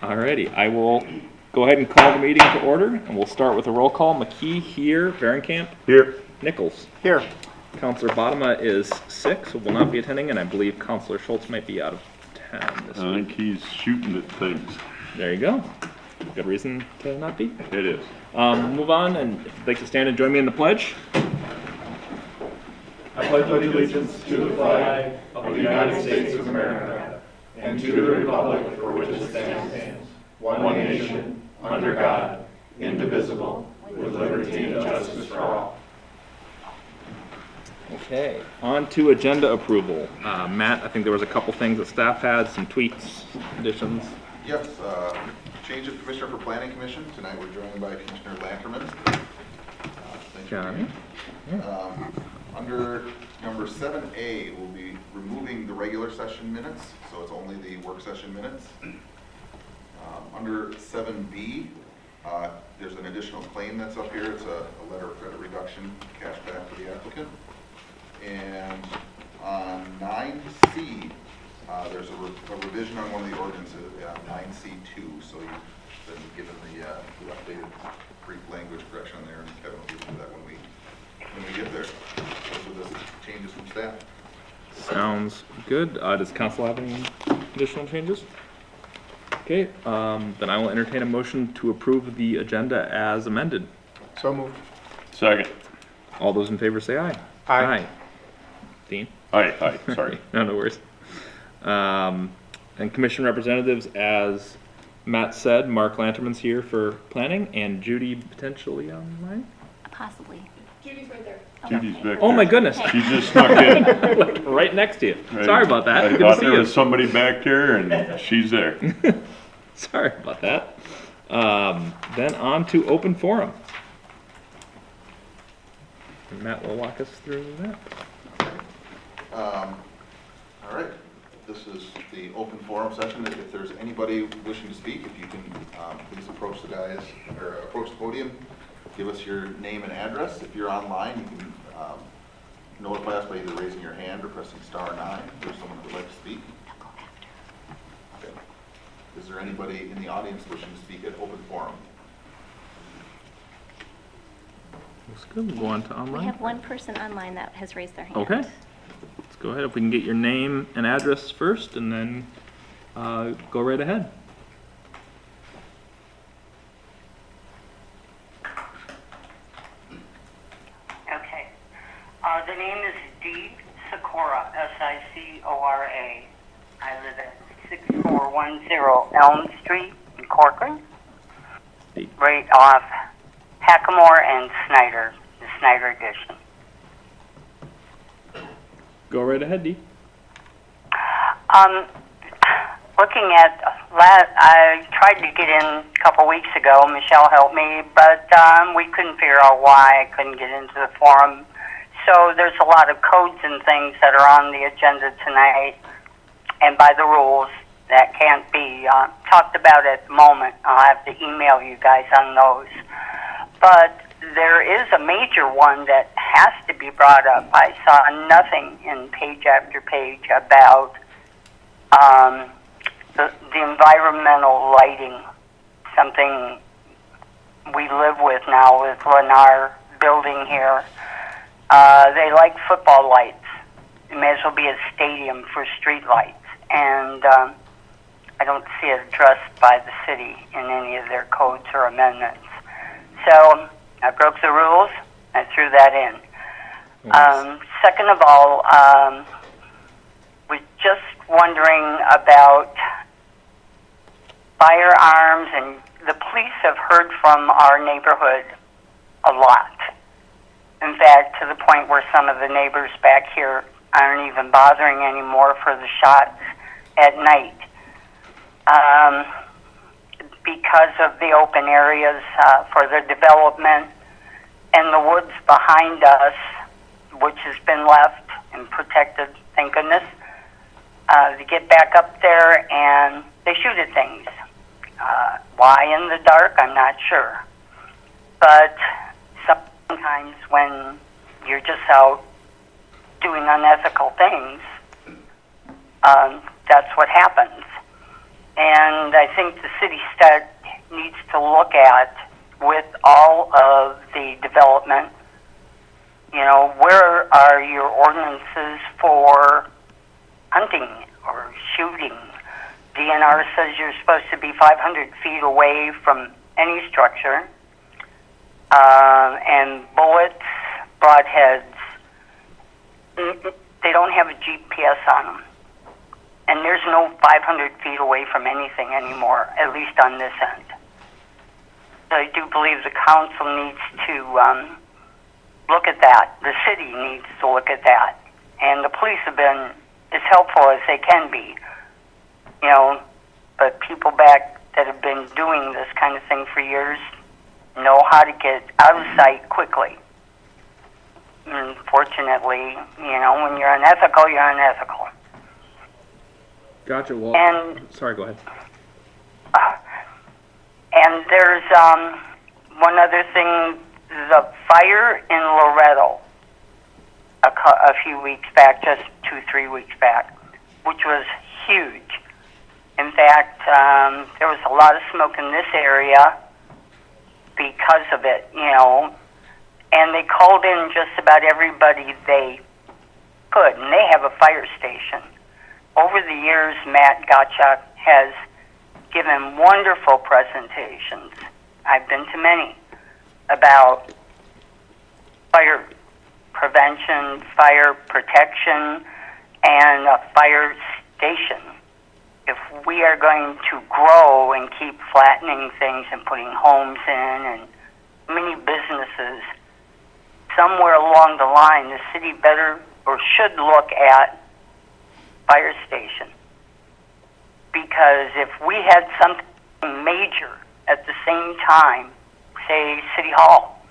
Alrighty, I will go ahead and call the meeting to order, and we'll start with a roll call. McKee here, Varenkamp Here. Nichols. Here. Counselor Bottoма is sick, so will not be attending, and I believe Counselor Schultz might be out of town this I week. think he's shooting at things. There you go. Good reason to not be. It is. Move on, and if you'd like to stand and join me in the pledge. I pledge allegiance to the flag of the United States of America and to the republic for which it stands, one nation, under God, indivisible, with liberty and justice for all. Okay, on to agenda approval. Matt, I think there was a couple things that staff had, some tweaks, additions. Yes, change of commissioner for planning commission. Tonight we're joined by Commissioner Lanterman. Thank you. Johnny. Under number 7A, we'll be removing the regular session minutes, so it's only the work session minutes. Under 7B, there's an additional claim that's up here. It's a letter of credit reduction, cash back for the applicant. And on 9C, there's a revision on one of the ordinances, 9C2, so you've been given the updated brief language correction there, and Kevin will give you that when we get there. Those are the changes from staff. Sounds good. Does council have any additional changes? Okay, then I will entertain a motion to approve the agenda as amended. So moved. Second. All those in favor say aye. Aye. Dean? Aye, sorry. No worries. And commission representatives, as Matt said, Mark Lanterman's here for planning, and Judy potentially online? Possibly. Judy's right there. Judy's back there. Oh my goodness, She just snuck in. like right next to you. Sorry about that. I Good to thought see there you. was somebody back there and she's there. Sorry about that. Then on to open forum. And Matt will walk us through that. All right, this is the open forum session. If there's anybody wishing to speak, if you can please approach the guys, or approach the podium, give us your name and address. If you're online, you can notify us by either raising your hand or pressing *9 if there's someone who would like to speak. Okay. Is there anybody in the audience wishing to speak at open forum? Looks good. We'll go on to online. We have one person online that has raised their hand. Okay. Let's go ahead. If we can get your name and address first, and then go right ahead. Okay. The name is D. Sicora, S-I-C-O-R-A. I live at 6410 Elm Street in Corcoran, D. right off Hackamore and Snyder, the Snyder edition. Go right ahead, Dee. Looking at, I tried to get in a couple weeks ago. Michelle helped me, but we couldn't figure out why I couldn't get into the forum. So there's a lot of codes and things that are on the agenda tonight, and by the rules, that can't be talked about at the moment. I'll have to email you guys on those. But there is a major one that has to be brought up. I saw nothing in page after page about the environmental lighting, something we live with now with Lennar building here. They like football lights. It may as well be a stadium for street lights. And I don't see it addressed by the city in any of their codes or amendments. So I broke the rules. I threw that in. Nice. Second of all, was just wondering about firearms, and the police have heard from our neighborhood a lot. In fact, to the point where some of the neighbors back here aren't even bothering anymore for the shots at night. Because of the open areas for the development and the woods behind us, which has been left and protected, thank goodness, to get back up there, and they shoot at things. Why in the dark, I'm not sure. But sometimes when you're just out doing unethical things, that's what happens. and I think the city needs to look at with all of the development, you know, where are your ordinances for hunting or shooting? DNR says you're supposed to be 500 feet away from any structure. And bullets, broadheads, they don't have a GPS on them. And there's no 500 feet away from anything anymore, at least on this end. So I do believe the council needs to look at that. The city needs to look at that. And the police have been as helpful as they can be, you know, but people back that have been doing this kind of thing for years know how to get out of sight quickly. Unfortunately, you know, when you're unethical, you're unethical. Gotcha. Well, And sorry, go ahead. And there's one other thing, the fire in Loretto a few weeks back, just 2-3 weeks back, which was huge. In fact, there was a lot of smoke in this area because of it, you know, and they called in just about everybody they could, and they have a fire station. Over the years, Matt Gottschalk has given wonderful presentations. I've been to many about fire prevention, fire protection, and a fire station. If we are going to grow and keep flattening things and putting homes in and many businesses, somewhere along the line, the city better or should look at fire station. Because if we had something major at the same time, say City Hall,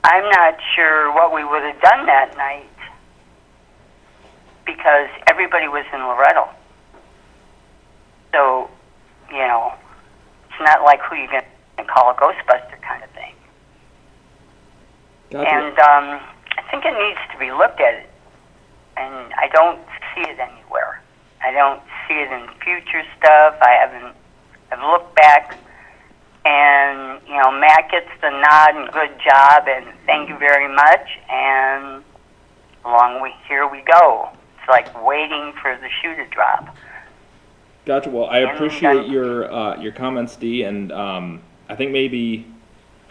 I'm not sure what we would have done that night because everybody was in Loretto. So, you know, it's not like who you're going to call a Ghostbuster kind of thing. Gotcha. And I think it needs to be looked at, and I don't see it anywhere. I don't see it in future stuff. I've looked back, and, you know, Matt gets the nod and good job, and thank you very much, and here we go. It's like waiting for the shoe to drop. Gotcha. Well, I appreciate your comments, Dee, and I think maybe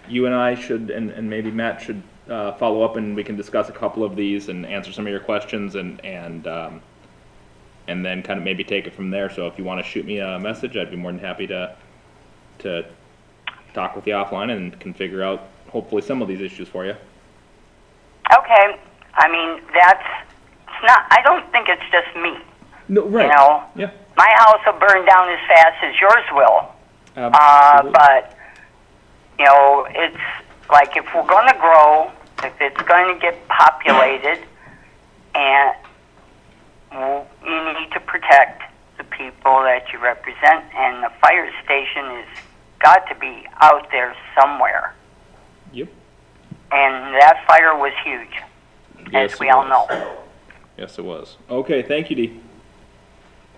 you and I should, and maybe Matt should follow up, and we can discuss a couple of these and answer some of your questions, and then kind of maybe take it from there. So if you want to shoot me a message, I'd be more than happy to talk with you offline and can figure out hopefully some of these issues for you. Okay. I mean, it's not, I don't think it's just me. No, right. You know? Yeah. My house will burn down as fast as yours will. Absolutely. But, you know, it's like if we're going to grow, if it's going to get populated, and you need to protect the people that you represent, and the fire station has got to be out there somewhere. Yep. And that fire was huge, Yes, as we it all was. know. Yes, it was. Okay, thank you, Dee.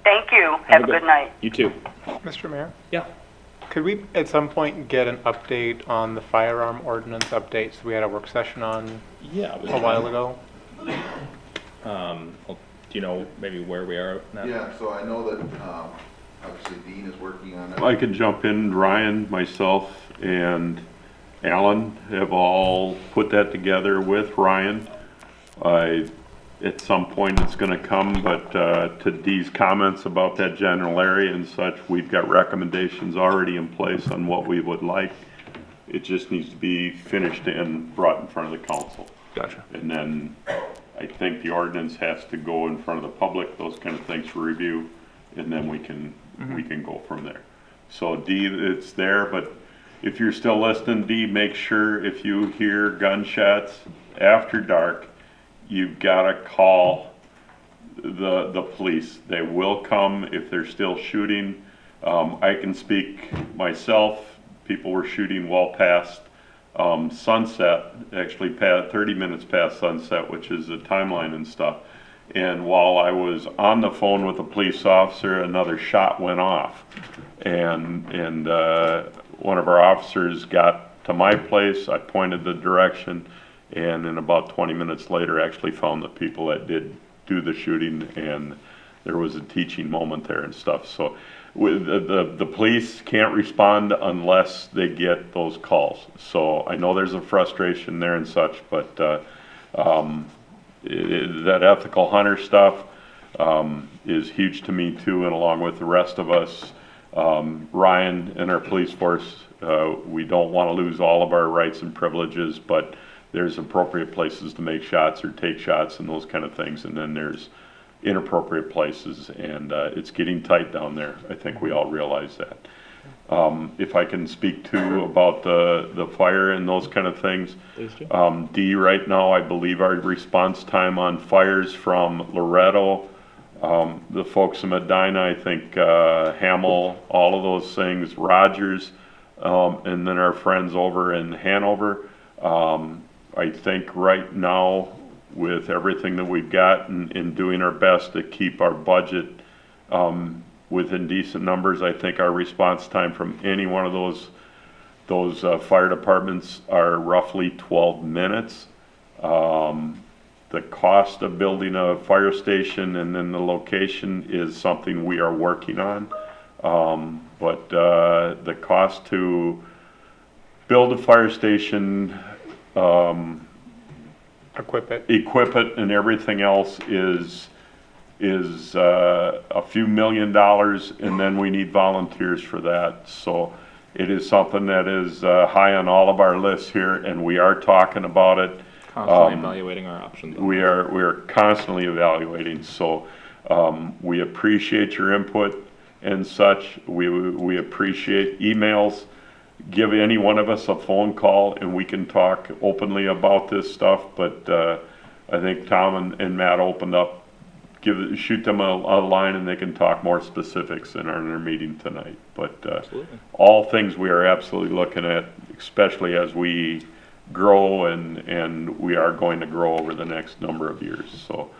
Thank you. Have a good night. You too. Mr. Mayor, Yeah. could we at some point get an update on the firearm ordinance updates we had a work session on Yeah. a while ago? Well, do you know maybe where we are now? Yeah, so I know that, obviously Dean is working on it. I can jump in. Ryan, myself, and Alan have all put that together with Ryan. At some point it's gonna come, but to Dee's comments about that general area and such, we've got recommendations already in place on what we would like. It just needs to be finished and brought in front of the council. Gotcha. And then I think the ordinance has to go in front of the public, those kind of things for review, and then we can go from there. So Dee, it's there, but if you're still listening, Dee, make sure if you hear gunshots after dark, you've gotta call the police. They will come if they're still shooting. I can speak myself, people were shooting well past sunset, actually 30 minutes past sunset, which is a timeline and stuff. And while I was on the phone with a police officer, another shot went off. And one of our officers got to my place, I pointed the direction, and in about 20 minutes later actually found the people that did do the shooting, and there was a teaching moment there and stuff. So with the police can't respond unless they get those calls. So I know there's a frustration there and such, but that ethical hunter stuff is huge to me too, and along with the rest of us, Ryan and our police force, we don't want to lose all of our rights and privileges, but there's appropriate places to make shots or take shots and those kind of things, and then there's inappropriate places, and it's getting tight down there. I think we all realize that. If I can speak to about the fire and those kind of things, D, right now I believe our response time on fires from Loretto, the folks in Medina, I think Hamel, all of those things, Rogers, and then our friends over in Hanover. I think right now, with everything that we've got and doing our best to keep our budget within decent numbers, I think our response time from any one of those fire departments are roughly 12 minutes. The cost of building a fire station and then the location is something we are working on. But the cost to build a fire station, Equip it. and everything else is a few $1 million, and then we need volunteers for that. So it is something that is high on all of our lists here, and we are talking about it. Constantly evaluating our options. We are constantly evaluating. So we appreciate your input and such. We appreciate emails. Give any one of us a phone call and we can talk openly about this stuff, but I think Tom and Matt opened up, shoot them a line and they can talk more specifics in our meeting tonight. But all things we are absolutely looking at, especially as we grow and we are going to grow over the next number of years. So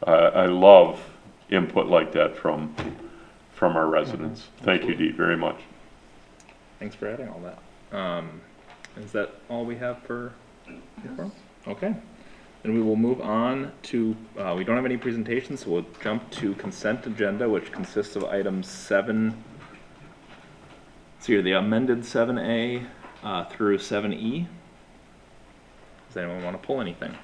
I love input like that from our residents. Thank you, Dee, very much. Thanks for adding all that. Is that all we have for inform? Okay. Then we will move on to, we don't have any presentations, so we'll jump to consent agenda, which consists of items 7, let's see here, the amended 7A through 7E. Does anyone want to pull anything?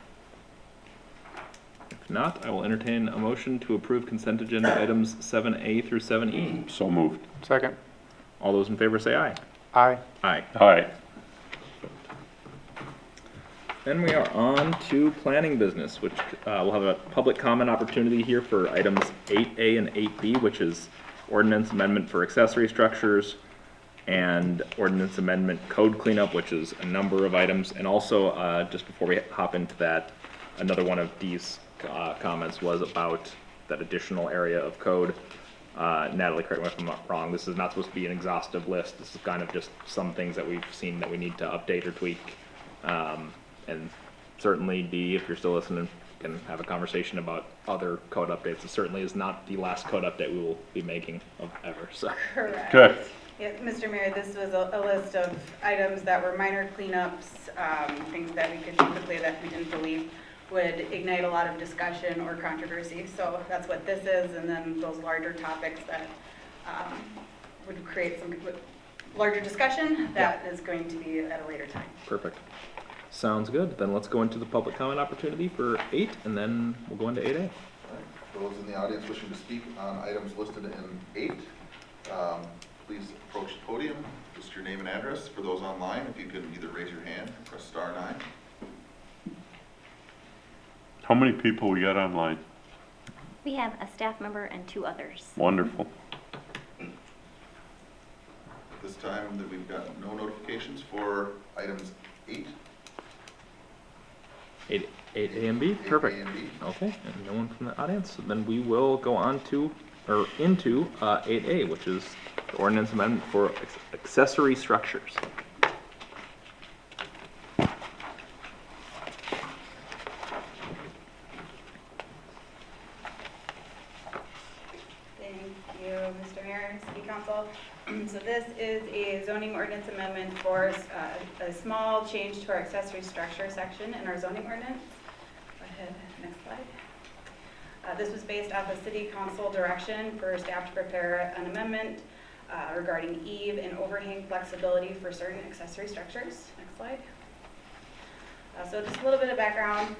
If not, I will entertain a motion to approve consent agenda items 7A through 7E. So moved. Second. All those in favor say aye. Aye. Aye. Aye. Then we are on to planning business, which we'll have a public comment opportunity here for items 8A and 8B, which is ordinance amendment for accessory structures and ordinance amendment code cleanup, which is a number of items. And also, just before we hop into that, another one of Dee's comments was about that additional area of code. Natalie, correct me if I'm not wrong, this is not supposed to be an exhaustive list. This is kind of just some things that we've seen that we need to update or tweak. And certainly, Dee, if you're still listening, can have a conversation about other code updates. It certainly is not the last code update we will be making of ever, so. Correct. Okay. Yeah, Mr. Mayor, this was a list of items that were minor cleanups, things that we could do quickly that we didn't believe would ignite a lot of discussion or controversy. So that's what this is, and then those larger topics that would create some larger discussion, that is going to be at a later time. Perfect. Sounds good. Then let's go into the public comment opportunity for 8, and then we'll go into 8A. Those in the audience wishing to speak on items listed in 8, please approach the podium, list your name and address. For those online, if you could either raise your hand or press *9. How many people we got online? We have a staff member and 2 others. Wonderful. This time that we've got no notifications for items 8. 8A and B? Perfect. 8A and B. Okay, and no one from the audience. So then we will go on to, or into 8A, which is the ordinance amendment for accessory structures. Council. So this is a zoning ordinance amendment for a small change to our accessory structure section in our zoning ordinance. Go ahead, next slide. This was based off of City Council direction for staff to prepare an amendment regarding eave and overhang flexibility for certain accessory structures. Next slide. So just a little bit of background.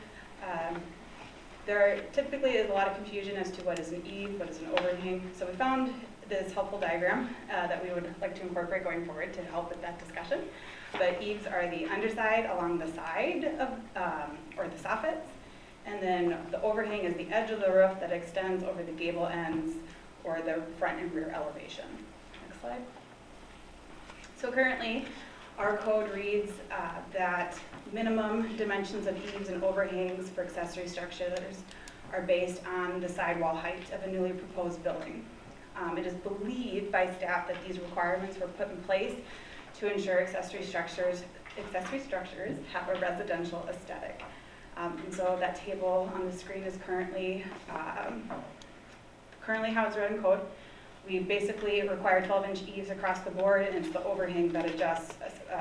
There typically is a lot of confusion as to what is an eave, what is an overhang. So we found this helpful diagram that we would like to incorporate going forward to help with that discussion. But eaves are the underside along the side of, or the soffits. And then the overhang is the edge of the roof that extends over the gable ends or the front and rear elevation. Next slide. So currently, our code reads that minimum dimensions of eaves and overhangs for accessory structures are based on the sidewall height of a newly proposed building. It is believed by staff that these requirements were put in place to ensure accessory structures have a residential aesthetic. And so that table on the screen is currently how it's read in code. We basically require 12-inch eaves across the board, and it's the overhang that adjusts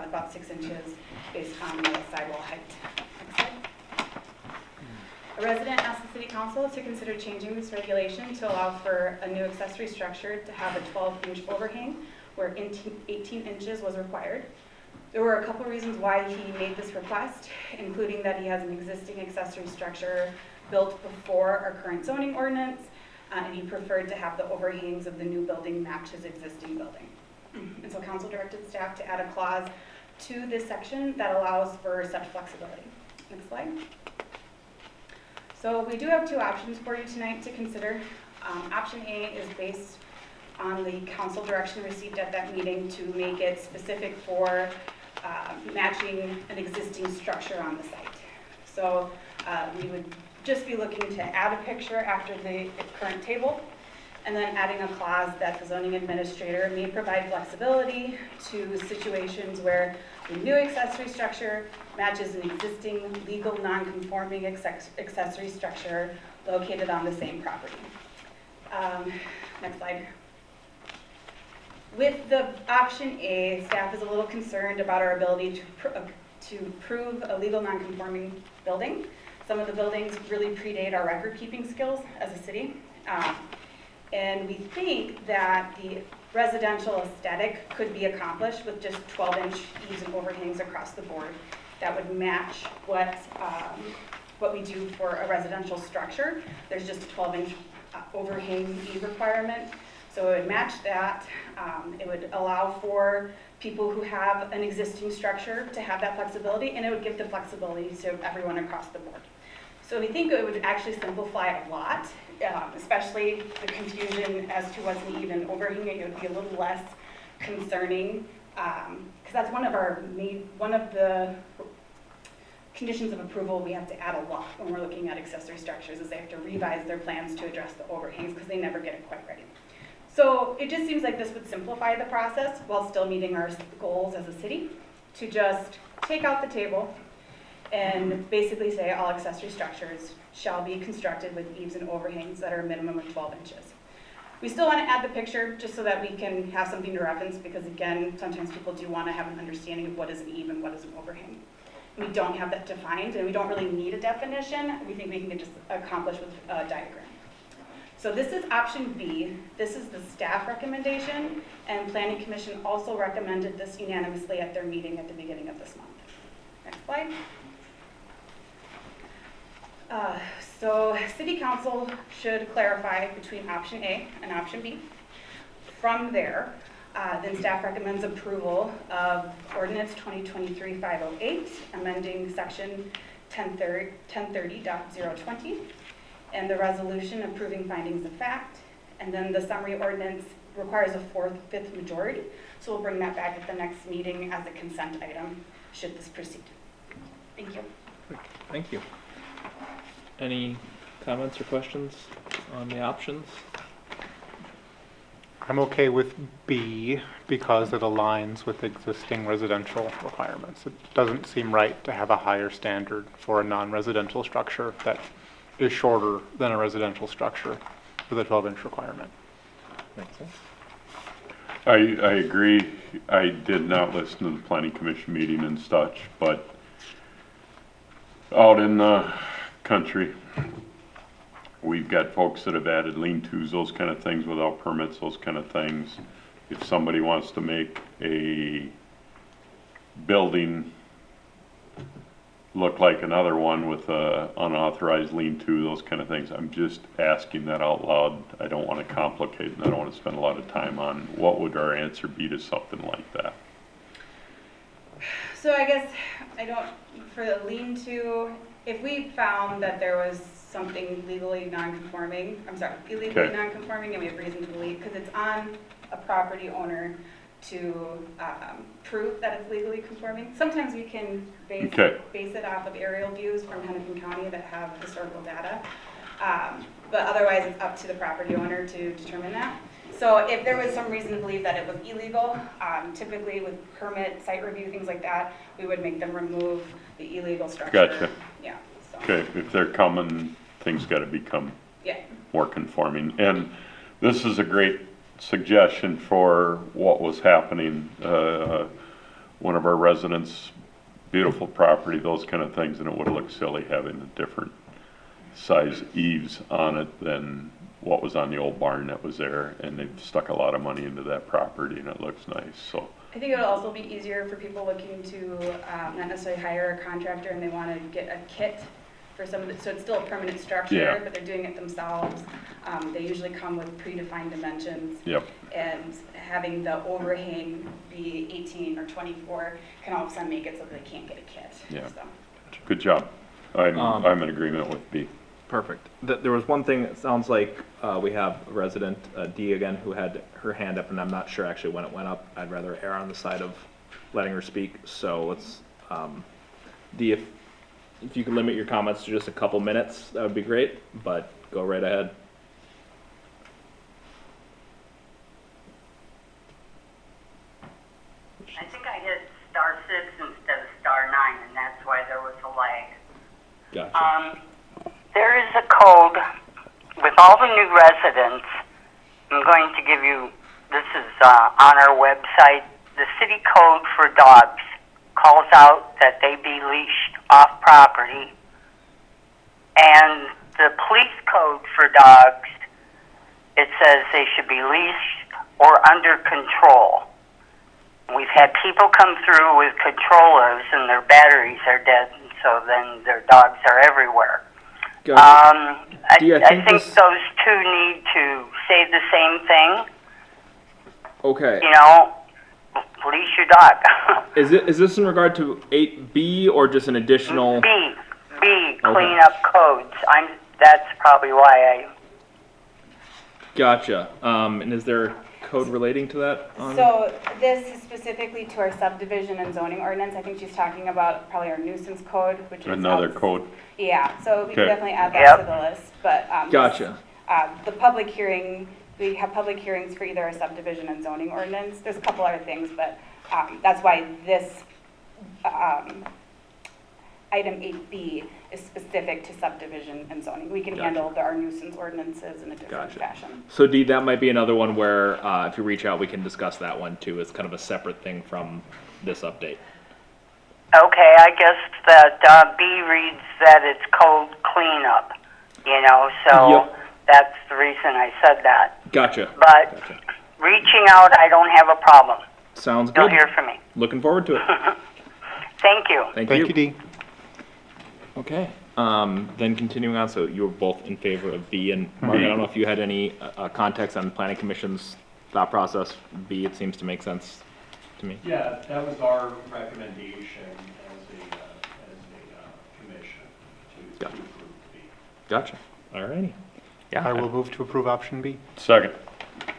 about 6 inches based on the sidewall height. Next slide. A resident asked the City Council to consider changing this regulation to allow for a new accessory structure to have a 12-inch overhang where 18 inches was required. There were a couple reasons why he made this request, including that he has an existing accessory structure built before our current zoning ordinance, and he preferred to have the overhangs of the new building match his existing building. And so council directed staff to add a clause to this section that allows for such flexibility. Next slide. So we do have 2 options for you tonight to consider. Option A is based on the council direction received at that meeting to make it specific for matching an existing structure on the site. So we would just be looking to add a picture after the current table, and then adding a clause that the zoning administrator may provide flexibility to situations where the new accessory structure matches an existing legal non-conforming accessory structure located on the same property. Next slide. With the option A, staff is a little concerned about our ability to prove a legal non-conforming building. Some of the buildings really predate our record-keeping skills as a city. And we think that the residential aesthetic could be accomplished with just 12-inch eaves and overhangs across the board that would match what we do for a residential structure. There's just a 12-inch overhang eave requirement. So it would match that. It would allow for people who have an existing structure to have that flexibility, and it would give the flexibility to everyone across the board. So we think it would actually simplify a lot, especially the confusion as to what's an even overhang. It would be a little less concerning, because that's one of the conditions of approval we have to add a lot when we're looking at accessory structures, is they have to revise their plans to address the overhangs because they never get it quite ready. So it just seems like this would simplify the process while still meeting our goals as a city, to just take out the table and basically say all accessory structures shall be constructed with eaves and overhangs that are a minimum of 12 inches. We still want to add the picture just so that we can have something to reference, because again, sometimes people do want to have an understanding of what is an eave and what is an overhang. We don't have that defined, and we don't really need a definition. We think we can just accomplish with a diagram. So this is option B. This is the staff recommendation, and Planning Commission also recommended this unanimously at their meeting at the beginning of this month. Next slide. So City Council should clarify between option A and option B. From there, then staff recommends approval of Ordinance 2023-508, amending Section 1030.020, and the resolution approving findings of fact. And then the summary ordinance requires a 4/5 majority, so we'll bring that back at the next meeting as a consent item, should this proceed. Thank you. Thank you. Any comments or questions on the options? I'm okay with B because it aligns with existing residential requirements. It doesn't seem right to have a higher standard for a non-residential structure that is shorter than a residential structure with a 12-inch requirement. Makes sense. I agree. I did not listen to the planning commission meeting and such, but out in the country, we've got folks that have added lean-tos, those kind of things without permits, those kind of things. If somebody wants to make a building look like another one with a unauthorized lean-to, those kind of things, I'm just asking that out loud. I don't want to complicate and I don't want to spend a lot of time on what would our answer be to something like that. So I guess for the lean-to, if we found that there was something illegally non-conforming, Okay. and we have reason to believe, because it's on a property owner to prove that it's legally conforming. Sometimes we can base it off of aerial views from Hennepin County that have historical data. But otherwise, it's up to the property owner to determine that. So if there was some reason to believe that it was illegal, typically with permit, site review, things like that, we would make them remove the illegal structure. Gotcha. Yeah. So. Okay, if they're coming, things got to become Yeah. more conforming. And this is a great suggestion for what was happening. One of our residents, beautiful property, those kind of things, and it would look silly having a different size eaves on it than what was on the old barn that was there, and they've stuck a lot of money into that property and it looks nice. So I think it'll also be easier for people looking to not necessarily hire a contractor and they want to get a kit for some of it, so it's still a permanent structure, Yeah. but they're doing it themselves. They usually come with predefined dimensions. Yep. And having the overhang be 18 or 24 can all of a sudden make it so that they can't get a kit. Yeah. So. Good job. I'm in agreement with B. Perfect. There was one thing, it sounds like we have a resident, Dee again, who had her hand up, and I'm not sure actually when it went up. I'd rather err on the side of letting her speak. So let's, Dee, if you could limit your comments to just a couple minutes, that would be great, but go right ahead. I think I hit *6 instead of *9, and that's why there was a lag. Gotcha. There is a code with all the new residents. I'm going to give you, this is on our website. The city code for dogs calls out that they be leashed off property. And the police code for dogs, it says they should be leashed or under control. We've had people come through with controllers and their batteries are dead, and so then their dogs are everywhere. Gotcha. I think those two need to say the same thing. Okay. You know, leash your dog. Is this in regard to 8B or just an additional? B, clean up codes. That's probably why I. Gotcha. And is there code relating to that? So this is specifically to our subdivision and zoning ordinance. I think she's talking about probably our nuisance code, which is Another code. Yeah, so we can Okay. definitely add that to the list. But Gotcha. the public hearing, we have public hearings for either our subdivision and zoning ordinance. There's a couple other things, but that's why this item 8B is specific to subdivision and zoning. We can Gotcha. handle our nuisance ordinances in a different Gotcha. fashion. So Dee, that might be another one where if you reach out, we can discuss that one too. It's kind of a separate thing from this update. Okay, I guess that B reads that it's code cleanup, you know, so Yep. that's the reason I said that. Gotcha. But Gotcha. reaching out, I don't have a problem. Sounds You'll good. hear from me. Looking forward to it. Thank you. Thank Thank you, Dee. Okay. Then continuing on, so you were both in favor of B, and Mark, I don't know if you had any context on the Planning Commission's thought process. B, it seems to make sense to me. Yeah, that was our recommendation as a commission to Gotcha. approve B. Gotcha. Alrighty. Yeah. I will move to approve option B. Second.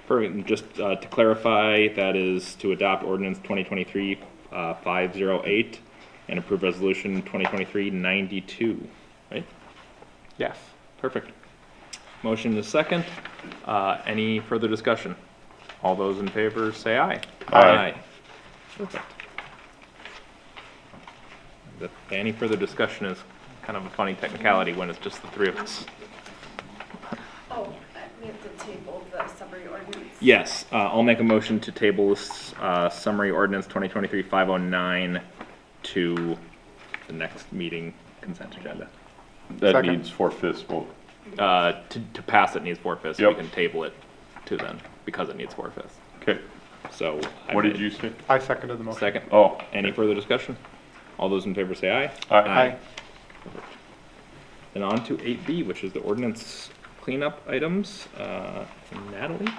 Perfect. And just to clarify, that is to adopt ordinance 2023-508 and approve resolution 2023-92, right? Yes. Perfect. Motion is second. Any further discussion? All those in favor say aye. Aye. Perfect. Any further discussion is kind of a funny technicality when it's just the three of us. Oh, We have to table the summary ordinance. Yes, I'll make a motion to table this summary ordinance 2023-509 to the next meeting consent agenda. That Second. needs 4/5 vote. To pass it needs 4/5. We Yep. can table it to then because it needs 4/5. Okay, So. what did you say? I seconded the motion. Second. Oh, Any further discussion? All those in favor say aye. Aye. Then on to 8B, which is the ordinance cleanup items. Natalie,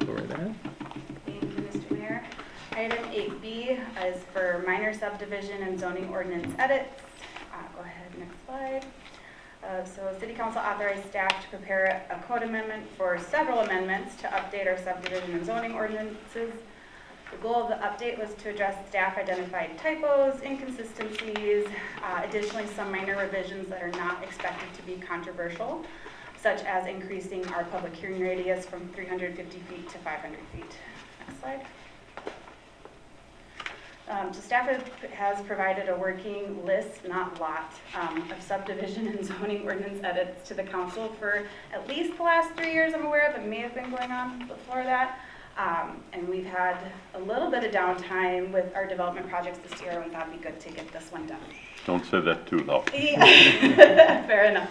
go right ahead. Thank you, Mr. Mayor. Item 8B is for minor subdivision and zoning ordinance edits. Go ahead, next slide. So City Council authorized staff to prepare a code amendment for several amendments to update our subdivision and zoning ordinances. The goal of the update was to address staff identified typos, inconsistencies, additionally some minor revisions that are not expected to be controversial, such as increasing our public hearing radius from 350 feet to 500 feet. Next slide. So staff has provided a working list, not lot, of subdivision and zoning ordinance edits to the council for at least the last 3 years I'm aware of. It may have been going on before that. And we've had a little bit of downtime with our development projects this year, and we thought it'd be good to get this one done. don't say that too loud. Fair enough.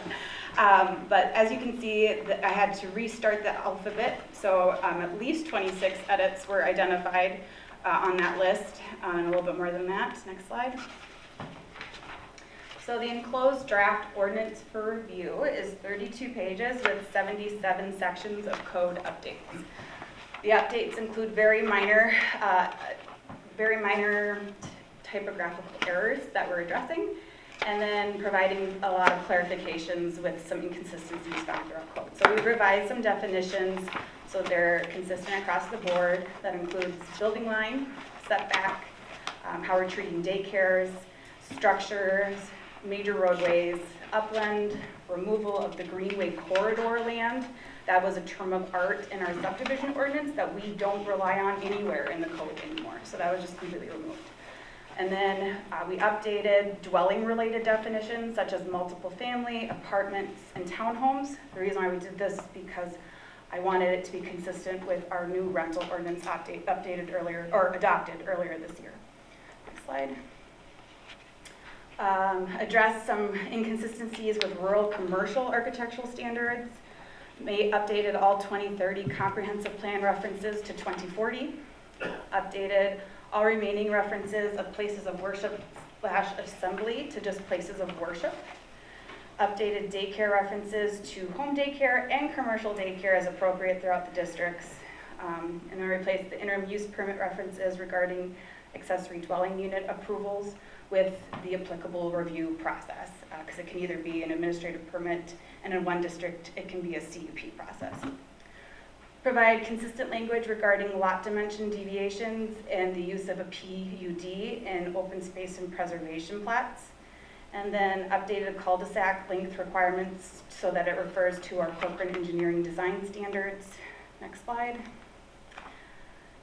But as you can see, I had to restart the alphabet, so at least 26 edits were identified on that list, and a little bit more than that. Next slide. So the enclosed draft ordinance for review is 32 pages with 77 sections of code updates. The updates include very minor typographical errors that we're addressing, and then providing a lot of clarifications with some inconsistencies found throughout code. So we've revised some definitions so they're consistent across the board. That includes building line, setback, how we're treating daycares, structures, major roadways, upland, removal of the greenway corridor land. That was a term of art in our subdivision ordinance that we don't rely on anywhere in the code anymore. So that was just completely removed. And then we updated dwelling-related definitions such as multiple family, apartments, and townhomes. The reason why we did this is because I wanted it to be consistent with our new rental ordinance adopted earlier this year. Next slide. Address some inconsistencies with rural commercial architectural standards. Updated all 2030 comprehensive plan references to 2040. Updated all remaining references of places of worship / assembly to just places of worship. Updated daycare references to home daycare and commercial daycare as appropriate throughout the districts. And then replaced the interim use permit references regarding accessory dwelling unit approvals with the applicable review process, because it can either be an administrative permit, and in one district it can be a CUP process. Provide consistent language regarding lot dimension deviations and the use of a PUD in open space and preservation plats. And then updated cul-de-sac length requirements so that it refers to our Corcoran engineering design standards. Next slide.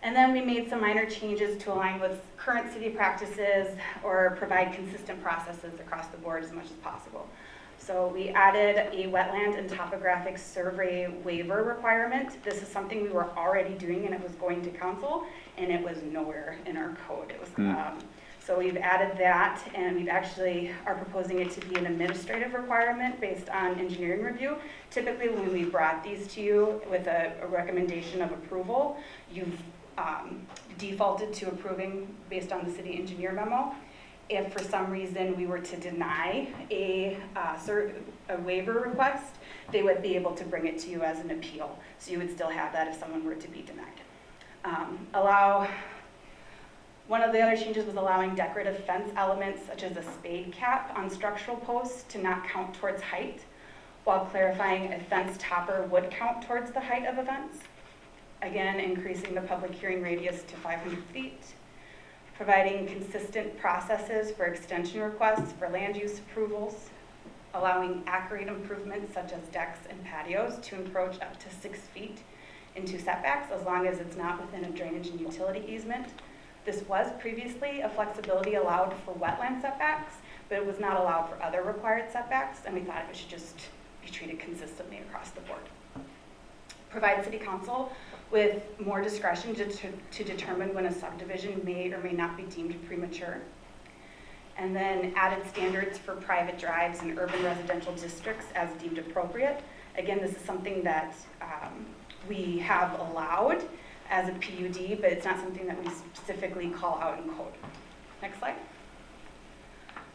And then we made some minor changes to align with current city practices or provide consistent processes across the board as much as possible. So we added a wetland and topographic survey waiver requirement. This is something we were already doing and it was going to council, and it was nowhere in our code. It was, so we've added that, and we've actually are proposing it to be an administrative requirement based on engineering review. Typically when we brought these to you with a recommendation of approval, you've defaulted to approving based on the city engineer memo. If for some reason we were to deny a waiver request, they would be able to bring it to you as an appeal. So you would still have that if someone were to be denied. One of the other changes was allowing decorative fence elements such as a spade cap on structural posts to not count towards height, while clarifying a fence topper would count towards the height of a fence. Again, increasing the public hearing radius to 500 feet. Providing consistent processes for extension requests for land use approvals, allowing accurate improvements such as decks and patios to encroach up to 6 feet into setbacks as long as it's not within a drainage and utility easement. This was previously a flexibility allowed for wetland setbacks, but it was not allowed for other required setbacks, and we thought it should just be treated consistently across the board. provide city council with more discretion to determine when a subdivision may or may not be deemed premature. And then added standards for private drives in urban residential districts as deemed appropriate. Again, this is something that we have allowed as a PUD, but it's not something that we specifically call out in code. Next slide.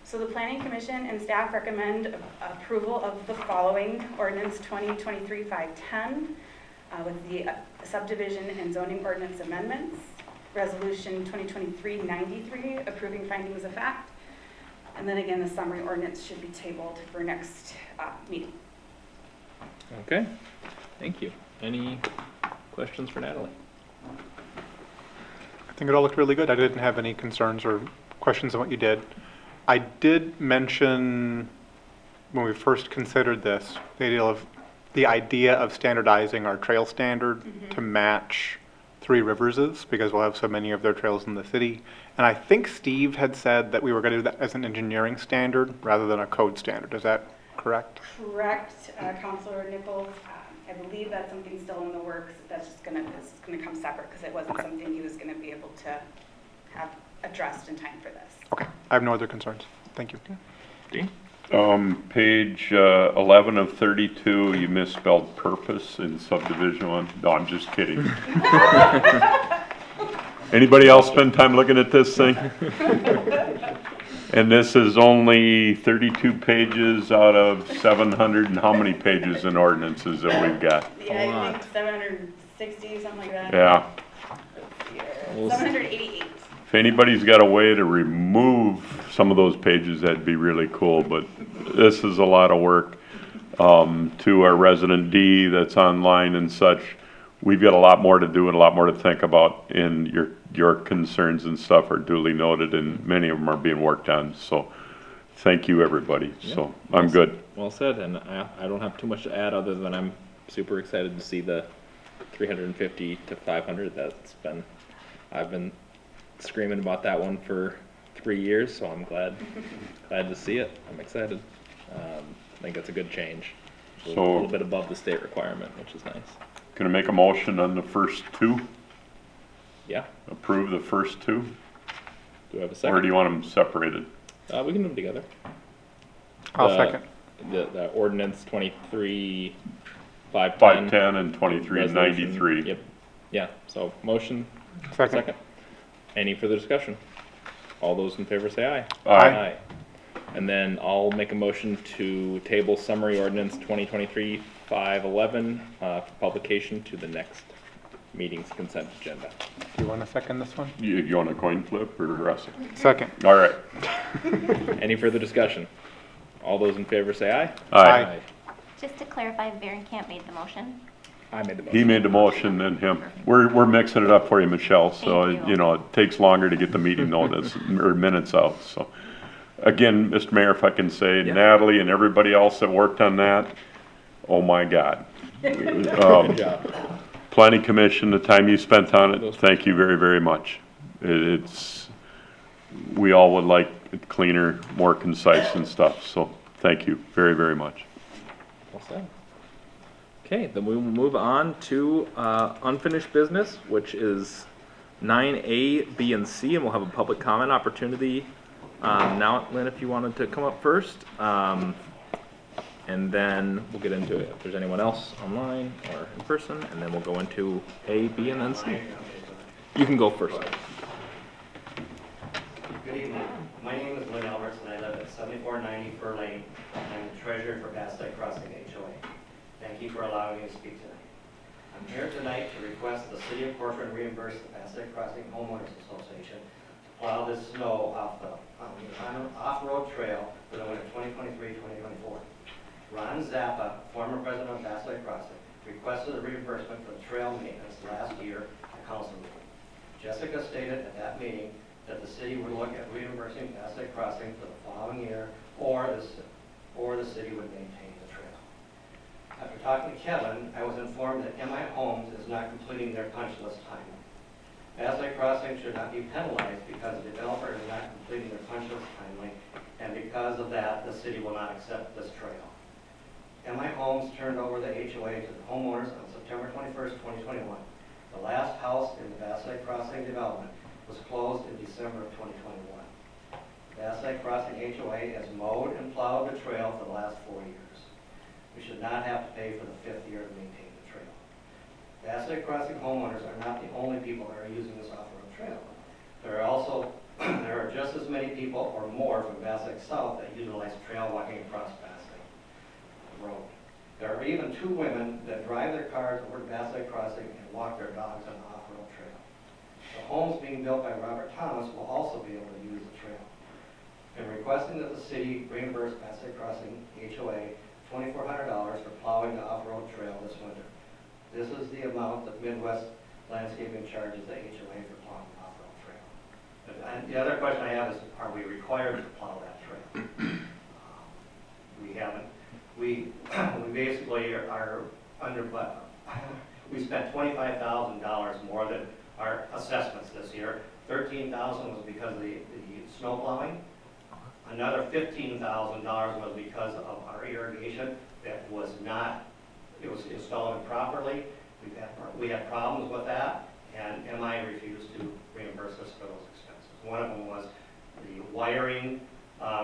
So the Planning Commission and staff recommend approval of the following ordinance 2023-510 with the subdivision and zoning ordinance amendments, resolution 2023-93 approving findings of fact, and then again the summary ordinance should be tabled for next meeting. Okay, thank you. Any questions for Natalie? I think it all looked really good. I didn't have any concerns or questions on what you did. I did mention when we first considered this, the idea of standardizing our trail standard to match Three Rivers's, because we'll have so many of their trails in the city. And I think Steve had said that we were going to do that as an engineering standard rather than a code standard. Is that correct? Correct, Councilor Nichols. I believe that's something still in the works. That's just gonna come separate because it wasn't something he was gonna be able to have addressed in time for this. Okay, I have no other concerns. Thank you. Dean? Page 11 of 32, you misspelled purpose in subdivision 1. No, I'm just kidding. Anybody else spend time looking at this thing? And this is only 32 pages out of 700 and how many pages in ordinances that we've got? Yeah, I think 760, something like that. Yeah. Well, 788. If anybody's got a way to remove some of those pages, that'd be really cool, but this is a lot of work. To our resident D that's online and such, we've got a lot more to do and a lot more to think about, and your concerns and stuff are duly noted, and many of them are being worked on, so thank you, everybody. So I'm good. Well said, and I don't have too much to add other than I'm super excited to see the 350 to 500. I've been screaming about that one for 3 years, so I'm glad to see it. I'm excited. I think that's a good change. A little bit above the state requirement, which is nice. Can I make a motion on the first two? Yeah. Approve the first two? Do I have a second? Or do you want them separated? We can do them together. I'll second. The ordinance 23-510. 510 and 2393. Yep. Yeah, so motion, Second. Any further discussion? All those in favor say aye. Aye. And then I'll make a motion to table summary ordinance 2023-511 for publication to the next meeting's consent agenda. Do you want to second this one? You want a coin flip or Russell? Second. All right. Any further discussion? All those in favor say aye. Aye. Just to clarify, Camp made the motion. I made the motion. He made the motion and him. We're mixing it up for you, Michelle, so, Thank you. it takes longer to get the meeting notice or minutes out, so. Again, Mr. Mayor, if I can say, Yeah. Natalie and everybody else that worked on that, oh my God. Good job. Planning Commission, the time you spent on it, thank you very, very much. We all would like it cleaner, more concise and stuff, so thank you very, very much. Well said. Okay, then we will move on to unfinished business, which is 9A, B, and C, and we'll have a public comment opportunity. Now, Lynn, if you wanted to come up first, and then we'll get into it if there's anyone else online or in person, and then we'll go into A, B, and then C. You can go first. Good evening. My name is Lynn Alberts, and I live at 7490 Fur Lane. I'm the treasurer for Bassett Crossing HOA. Thank you for allowing me to speak tonight. I'm here tonight to request the City of Corcoran reimburse the Bassett Crossing Homeowners Association to plow the snow off the off-road trail for the winter 2023-2024. Ron Zappa, former president of Bassett Crossing, requested a reimbursement for the trail maintenance last year at council meeting. Jessica stated at that meeting that the city would look at reimbursing Bassett Crossing for the following year, or the city would maintain the trail. After talking to Kevin, I was informed that MI Homes is not completing their punch list timely. Bassett Crossing should not be penalized because the developer is not completing their punch list timely, and because of that, the city will not accept this trail. MI Homes turned over the HOA to the homeowners on September 21st, 2021. The last house in the Bass Lake Crossing development was closed in December of 2021. Bass Lake Crossing HOA has mowed and plowed the trail for the last 4 years. We should not have to pay for the 5th year to maintain the trail. Bass Lake Crossing homeowners are not the only people that are using this off-road trail. There are just as many people or more from Bass Lake South that utilize trail walking across Bass Lake Road. There are even 2 women that drive their cars over to Bass Lake Crossing and walk their dogs on the off-road trail. The homes being built by Robert Thomas will also be able to use the trail. In requesting that the city reimburse Bass Lake Crossing HOA $2,400 for plowing the off-road trail this winter. This is the amount that Midwest Landscaping charges the HOA for plowing the off-road trail. And the other question I have is, are we required to plow that trail? We haven't. We basically are under, we spent $25,000 more than our assessments this year. $13,000 was because of the snow plowing. Another $15,000 was because of our irrigation that was not, it was installed improperly. We had problems with that, and MI refused to reimburse us for those expenses. One of them was the wiring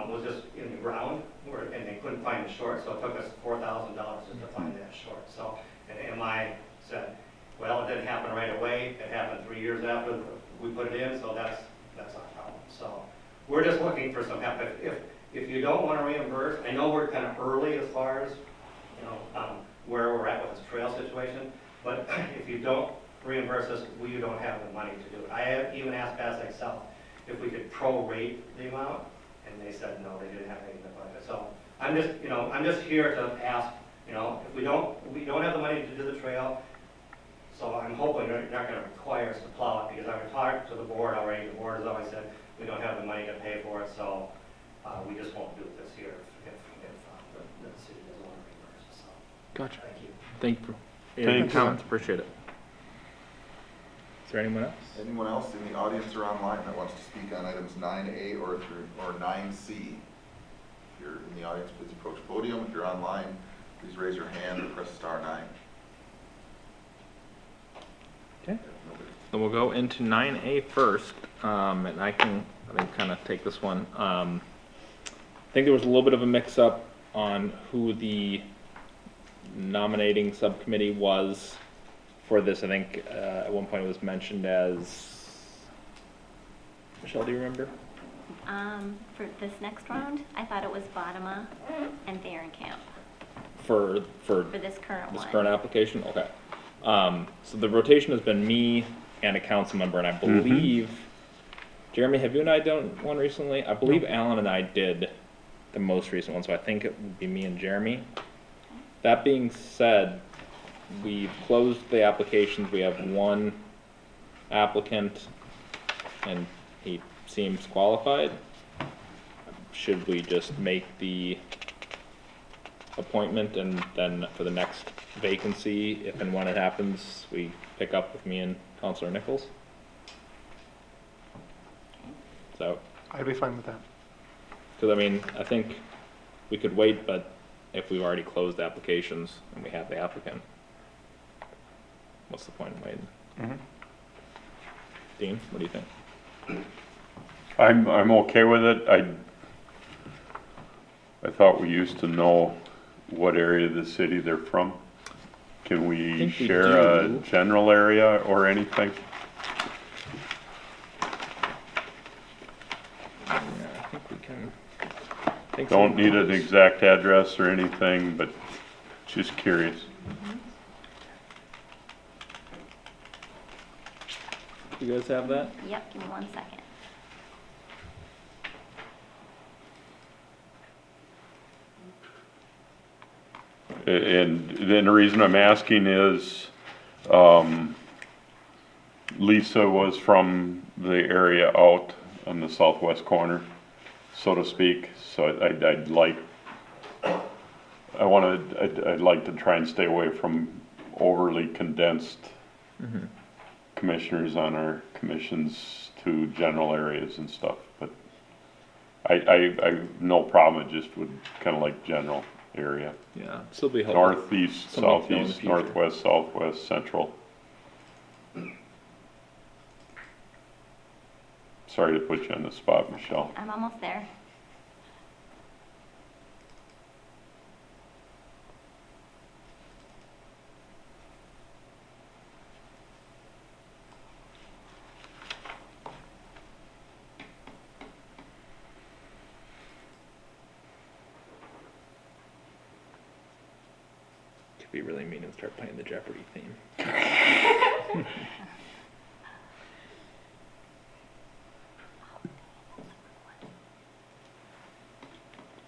was just in the ground, and they couldn't find the short, so it took us $4,000 just to find that short. So, and MI said, well, it didn't happen right away. It happened 3 years after we put it in, so that's our problem. So we're just looking for some help. If you don't want to reimburse, I know we're kind of early as far as where we're at with this trail situation, but if you don't reimburse us, we don't have the money to do it. I have even asked Bass Lake South if we could prorate the amount, and they said no, they didn't have any in the budget. So I'm just here to ask, if we don't have the money to do the trail, so I'm hoping they're not going to require us to plow it, because I've talked to the board already. The board has always said we don't have the money to pay for it, so we just won't do it this year if the city doesn't want to reimburse us. So, Gotcha. thank you. Thank you for your Thanks. comments. Appreciate it. Is there anyone else? Anyone else in the audience or online that wants to speak on items 9A or 9C? If you're in the audience, please approach the podium. If you're online, please raise your hand or press *9. Okay. Then we'll go into 9A first, and I think kind of take this one. I think there was a little bit of a mix-up on who the nominating subcommittee was for this. I think at one point it was mentioned as, Michelle, do you remember? For this next round, I thought it was Bottoма and Camp For this current this one. current application? Okay. So the rotation has been me and a council member, and I believe, Jeremy, have you and I done one recently? I believe Alan and I did the most recent one, so I think it would be me and Jeremy. That being said, we've closed the applications. We have one applicant, and he seems qualified. Should we just make the appointment, and then for the next vacancy, if and when it happens, we pick up with me and Councilor Nichols? So, I'd be fine with that. because I think we could wait, but if we've already closed applications and we have the applicant, what's the point in waiting? Dean, what do you think? I'm okay with it. I thought we used to know what area of the city they're from. Can I we think we share a do. general area or anything? Yeah, I think we can. Think Don't so. need an exact address or anything, but just curious. You guys have that? Yep, give me 1 second. And then the reason I'm asking is, Lisa was from the area out on the southwest corner, so to speak, so I'd like to try and stay away from overly condensed commissioners on our commissions to general areas and stuff, but I no problem, it just would kind of like general area. Yeah, still be helpful. Northeast, Someone to know in the southeast, future. northwest, southwest, central. Sorry to put you on the spot, Michelle. I'm almost there. Could be really mean and start playing the Jeopardy theme.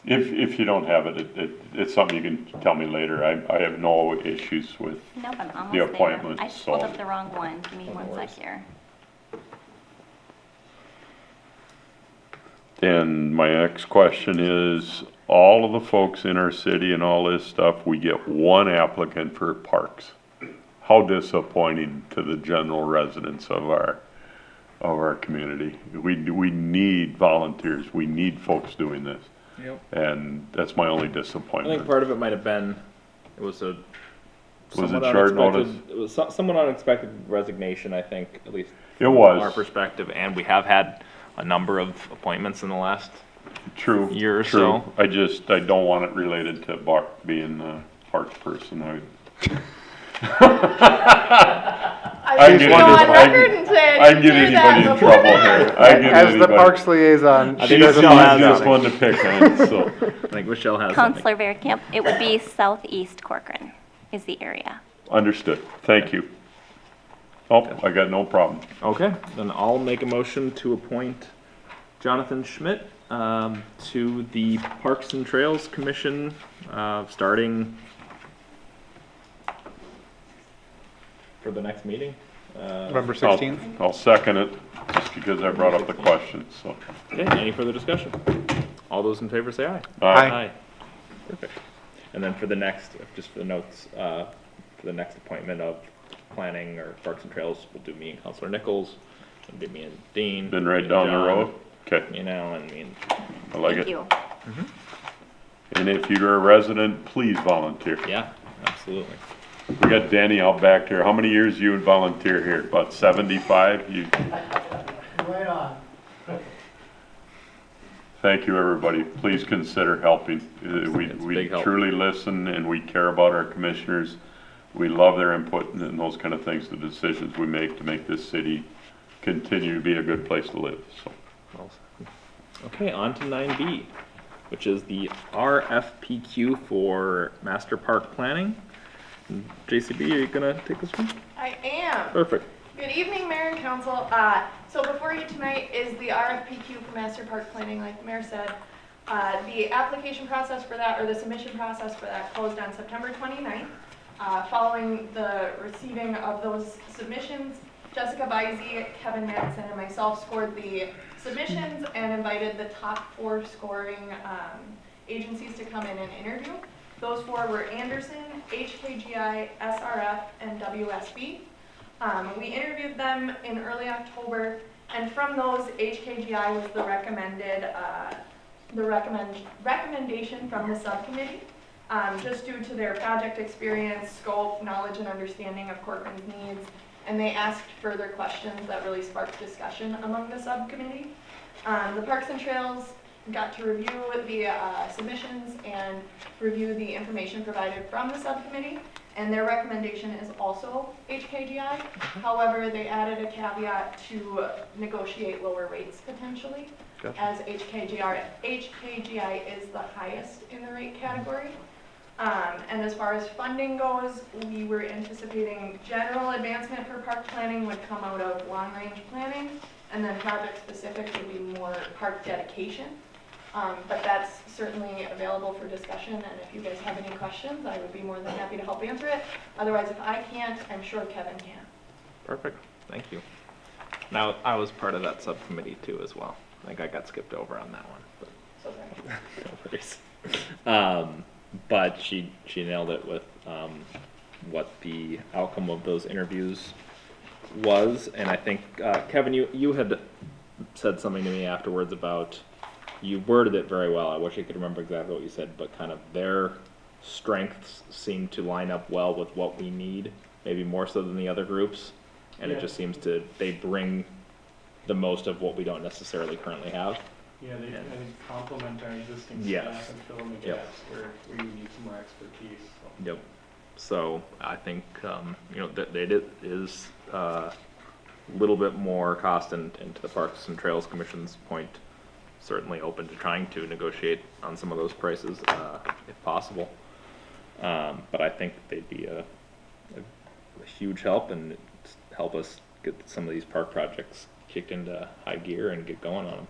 If you don't have it, it's something you can tell me later. I have no issues with, Nope, I'm almost The there. appointment, I just pulled so- up the wrong one. Give me Oh, no one worries. sec here. and my next question is, all of the folks in our city and all this stuff, we get one applicant for parks. How disappointing to the general residents of our community. We need volunteers. We need folks doing this. Yep. And that's my only I think disappointment. part of it might have been, it was a Was it somewhat short unexpected- notice? It was somewhat unexpected resignation, I think, at least It from was. our perspective, and we have had a number of appointments in the last True. year or true. so. I don't want it related to Bart being a parks person. I can just get go on anybody- record and say I can get anybody in trouble here. I can get As the anybody. parks liaison, I she think doesn't Michelle mind has Just counting. one to pick on, so. I think Michelle has something. Counselor Verkamp, it would be southeast Corcoran is the area. Understood. Thank you. Oh, I got no problem. Okay, then I'll make a motion to appoint Jonathan Schmidt to the Parks and Trails Commission, starting for the next meeting. November 16th. I'll second it, just because I brought up the question, so. Okay, any further discussion? All those in favor say aye. Aye. Perfect. And then for the next, just for the notes, for the next appointment of planning or Parks and Trails, we'll do me and Counselor Nichols, and do me and Dean. Been right me and down the John, road. Okay, You know, and me and, I like Thank it. you. And if you're a resident, please volunteer. yeah, absolutely. We got Danny out back there. How many years you would volunteer here? About 75? You, Right on. thank you, everybody. Please consider helping. We It's a we big help. truly listen and we care about our commissioners. We love their input and those kind of things, the decisions we make to make this city continue to be a good place to live, so. Well said. Okay, on to 9B, which is the RFPQ for Master Park Planning. JCB, are you gonna take this one? I am. Perfect. Good evening, Mayor and Council. So before you tonight is the RFPQ for Master Park Planning, like the Mayor said. The application process for that, or the submission process for that closed on September 29th. Following the receiving of those submissions, Jessica Beisey, Kevin Madsen, and myself scored the submissions and invited the top 4 scoring agencies to come in and interview. Those 4 were Anderson, HKGI, SRF, and WSB. We interviewed them in early October, and from those, HKGI was the recommendation from the subcommittee, just due to their project experience, scope, knowledge, and understanding of Corcoran's needs, and they asked further questions that really sparked discussion among the subcommittee. The Parks and Trails got to review the submissions and review the information provided from the subcommittee, and their recommendation is also HKGI. However, they added a caveat to negotiate lower rates potentially, Gotcha. as HKGI is the highest in the rate category. And as far as funding goes, we were anticipating general advancement for park planning would come out of long-range planning, and then project-specific would be more park dedication. But that's certainly available for discussion, and if you guys have any questions, I would be more than happy to help answer it. Otherwise, if I can't, I'm sure Kevin can. Perfect. Thank you. Now, I was part of that subcommittee too as well. I think I got skipped over on that one, but So sorry. no worries. But she nailed it with what the outcome of those interviews was, and I think Kevin, you had said something to me afterwards about, you worded it very well. I wish I could remember exactly what you said, but kind of their strengths seem to line up well with what we need, maybe more so than the other groups. And it Yeah. just seems to, they bring the most of what we don't necessarily currently have. Yeah, they, I think, complement our existing Yes. staff and fill in the Yep. gaps where you need some more expertise, so. Yep. So I think, you know, that it is a little bit more cost, and to the Parks and Trails Commission's point, certainly open to trying to negotiate on some of those prices, if possible. But I think they'd be a huge help and help us get some of these park projects kicked into high gear and get going on them.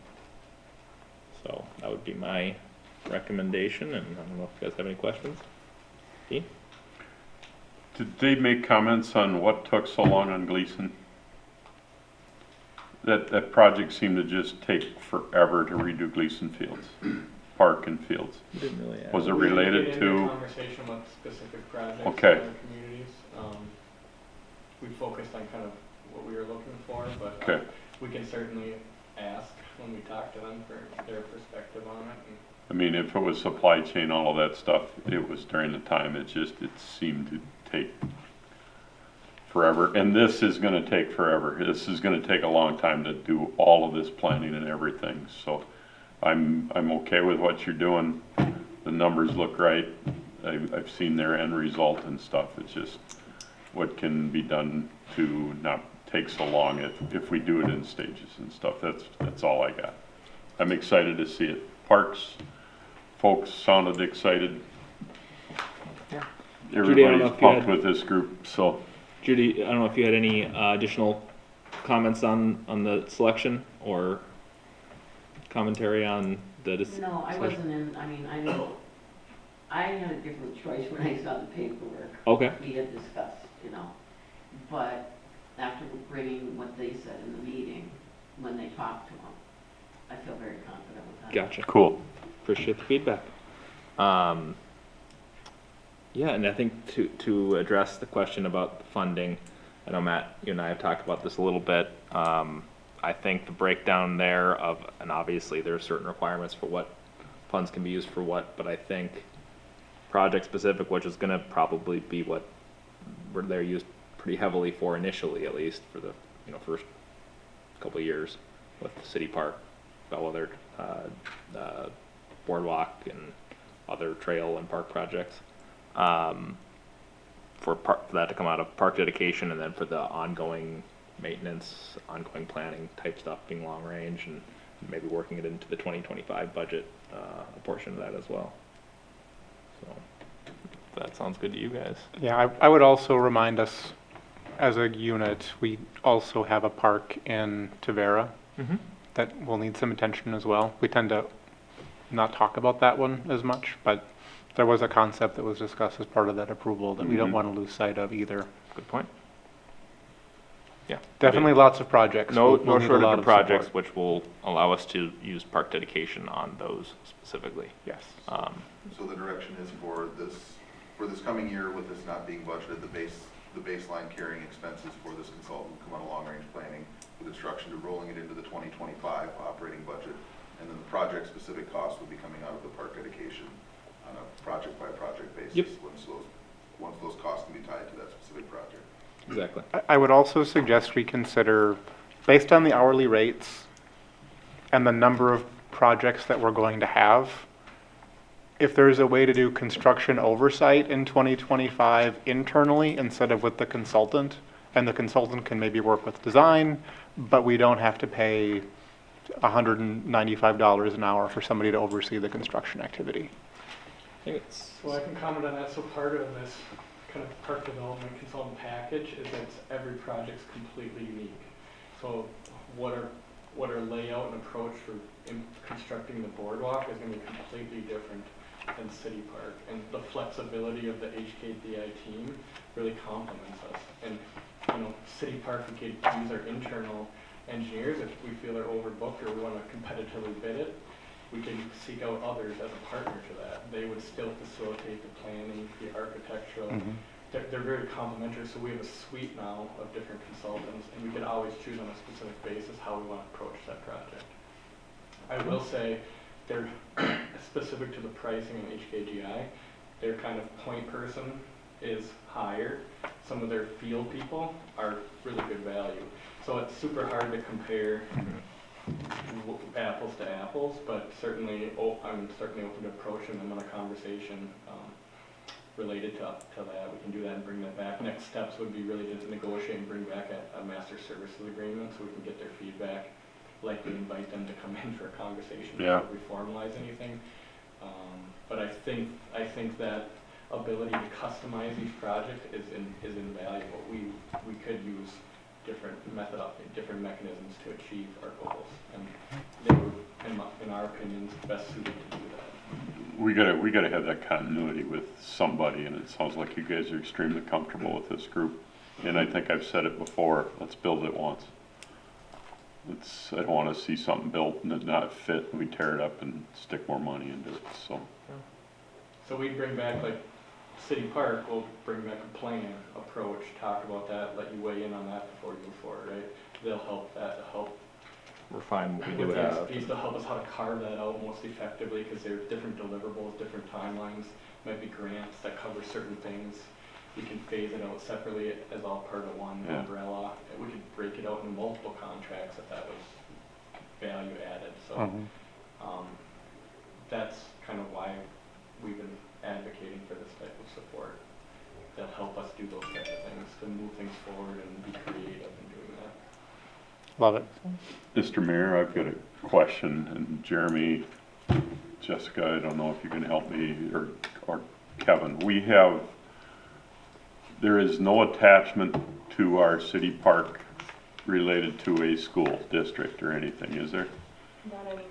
So that would be my recommendation, and I don't know if you guys have any questions. Dean? Did they make comments on what took so long on Gleason? That project seemed to just take forever to redo Gleason Fields, Park and Fields. We didn't really ask. Was it We didn't related get into to? conversation with specific projects Okay. in our communities. We focused on kind of what we were looking for, but Okay. we can certainly ask when we talk to them for their perspective on it. And I mean, if it was supply chain, all of that stuff, it was during the time, it seemed to take forever. And this is gonna take forever. This is gonna take a long time to do all of this planning and everything. So I'm okay with what you're doing. The numbers look right. I've seen their end result and stuff. It's just what can be done to not take so long if we do it in stages and stuff. That's all I got. I'm excited to see it. Parks folks sounded excited. Yeah. Judy, I don't know Everybody's if you pumped had- with this group, so. Judy, I don't know if you had any additional comments on the selection or commentary on the No, I wasn't in, I mean, I had a different choice when I saw the paperwork. Okay. We had discussed, you know, but after bringing what they said in the meeting, when they talked to them, I feel very confident with that. Gotcha. Cool. Appreciate the feedback. Yeah, and I think to address the question about the funding, I know Matt, you and I have talked about this a little bit. I think the breakdown there of, and obviously there are certain requirements for what funds can be used for what, but I think project specific, which is gonna probably be what they're used pretty heavily for initially, at least for the, you know, first couple of years with the city park, Bellwether, boardwalk and other trail and park projects. For that to come out of park dedication, and then for the ongoing maintenance, ongoing planning type stuff being long range, and maybe working it into the 2025 budget, a portion of that as well. So if that sounds good to you guys. Yeah, I would also remind us, as a unit, we also have a park in Tavera that will need some attention as well. We tend to not talk about that one as much, but there was a concept that was discussed as part of that approval that we don't want to lose sight of either. Good point. Yeah. Definitely lots of projects. No, We'll no need a shortage lot of of projects, support. which will allow us to use park dedication on those specifically. Yes. So the direction is for this coming year, with this not being budgeted, the baseline carrying expenses for this consultant will come out of long-range planning with instruction to rolling it into the 2025 operating budget. And then the project-specific costs will be coming out of the park dedication on a project-by-project basis. Yep. Once those costs can be tied to that specific project. Exactly. I would also suggest we consider, based on the hourly rates and the number of projects that we're going to have, if there's a way to do construction oversight in 2025 internally instead of with the consultant, and the consultant can maybe work with design, but we don't have to pay $195 an hour for somebody to oversee the construction activity. I think it's, So I can comment on that. So part of this kind of park development consultant package is that every project's completely unique. So what our layout and approach for constructing the boardwalk is going to be completely different than City Park. And the flexibility of the HKDI team really complements us. And, you know, City Park, we could use our internal engineers if we feel they're overbooked or we want to competitively bid it. We can seek out others as a partner to that. They would still facilitate the planning, the architectural. They're very complementary, so we have a suite now of different consultants, and we could always choose on a specific basis how we want to approach that project. I will say, they're specific to the pricing in HKGI. their kind of point person is higher. Some of their field people are really good value. So it's super hard to compare apples to apples, but certainly, I'm certainly open to approaching them on a conversation related to that. We can do that and bring that back. Next steps would be really to negotiate and bring back a master services agreement so we can get their feedback. Likely invite them to come in for a conversation before we formalize anything. But I think that ability to customize each project is invaluable. We could use different mechanisms to achieve our goals, and they were, in our opinions, best suited to do that. We gotta have that continuity with somebody, and it sounds like you guys are extremely comfortable with this group. And I think I've said it before, let's build it once. I don't wanna see something built and it not fit, and we tear it up and stick more money into it, so. So we bring back, like, City Park, we'll bring back a plan, approach, talk about that, let you weigh in on that before you move forward, right? They'll help refine what we do with with the that. expertise to help us how to carve that out most effectively, because there are different deliverables, different timelines, might be grants that cover certain things. We can phase it out separately as all part of one umbrella. We could break it out into multiple contracts if that was value added. So that's kind of why we've been advocating for this type of support. They'll help us do those types of things to move things forward and be creative in doing that. Love it. Mr. Mayor, I've got a question, and Jeremy, Jessica, I don't know if you can help me, or Kevin. There is no attachment to our city park related to a school district or anything, is there? Not anymore.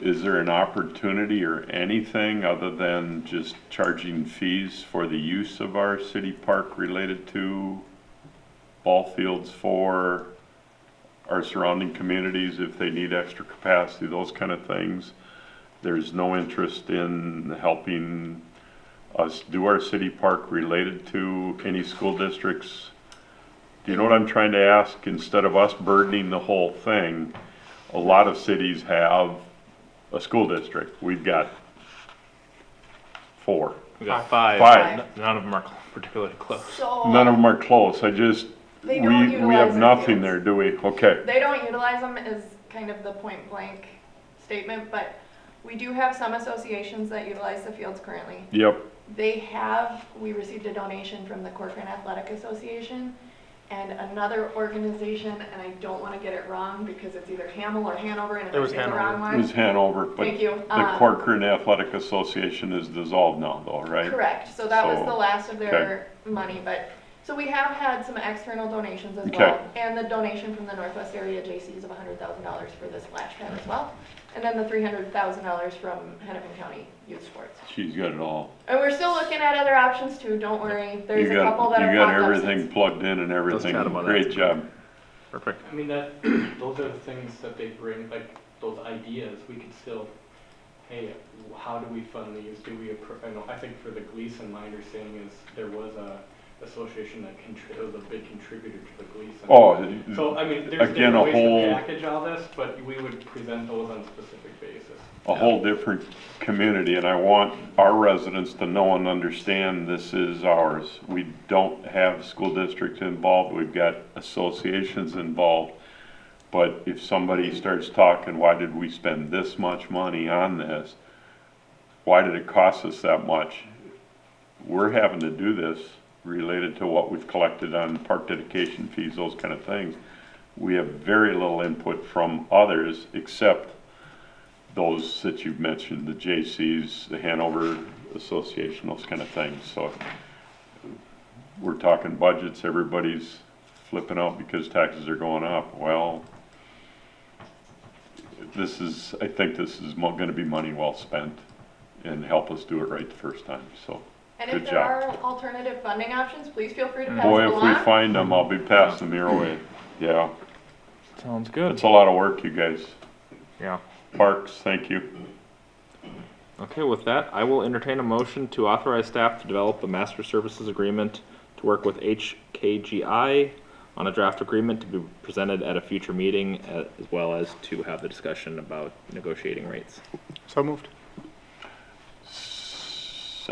Is there an opportunity or anything other than just charging fees for the use of our city park related to ball fields for our surrounding communities if they need extra capacity, those kind of things? There's no interest in helping us do our city park related to any school districts? Do you know what I'm trying to ask? Instead of us burdening the whole thing, a lot of cities have a school district. We've got 4. We got 5. Five. None of them are particularly close. So None of them are close. They don't we utilize have their nothing fields. there, do we? Okay. They don't utilize them is kind of the point blank statement, but we do have some associations that utilize the fields currently. Yep. We received a donation from the Corcoran Athletic Association and another organization, and I don't want to get it wrong because it's either Hamel or Hanover, and if I say the wrong It one. was Hanover, but Thank you. the Corcoran Athletic Association is dissolved now though, right? Correct, so that was So, the last of their money, but, so we have had some external donations as well. And the donation from the Northwest Area JCs of $100,000 for this splash pad as well. And then the $300,000 from Hennepin County Youth Sports. She's got it all. And we're still looking at other options too, don't worry. There's a couple that have You got popped up everything since. plugged in and everything. chat about that. Great job. Perfect. I mean, those are the things that they bring, like those ideas. We could still, hey, how do we fund these? I think for the Gleason, my understanding is there was a association that was a big contributor to the Gleason. Oh, So, I mean, there's again, different ways to package all this, but we would present those on a specific basis. a whole different community, and I want our residents to know and understand this is ours. We don't have school districts involved, we've got associations involved. But if somebody starts talking, why did we spend this much money on this? Why did it cost us that much? We're having to do this related to what we've collected on park dedication fees, those kind of things. We have very little input from others except those that you've mentioned, the JCs, the Hanover Association, those kind of things. So we're talking budgets, everybody's flipping out because taxes are going up. Well, I think this is going to be money well spent and help us do it right the first time, so. And good if there job. are alternative funding options, please feel free to pass Boy, it if along. we find them, I'll be passing them your way. Yeah, Sounds good. it's a lot of work, you guys. Yeah. Parks, thank you. Okay, with that, I will entertain a motion to authorize staff to develop a master services agreement to work with HKGI on a draft agreement to be presented at a future meeting, as well as to have the discussion about negotiating rates. So moved.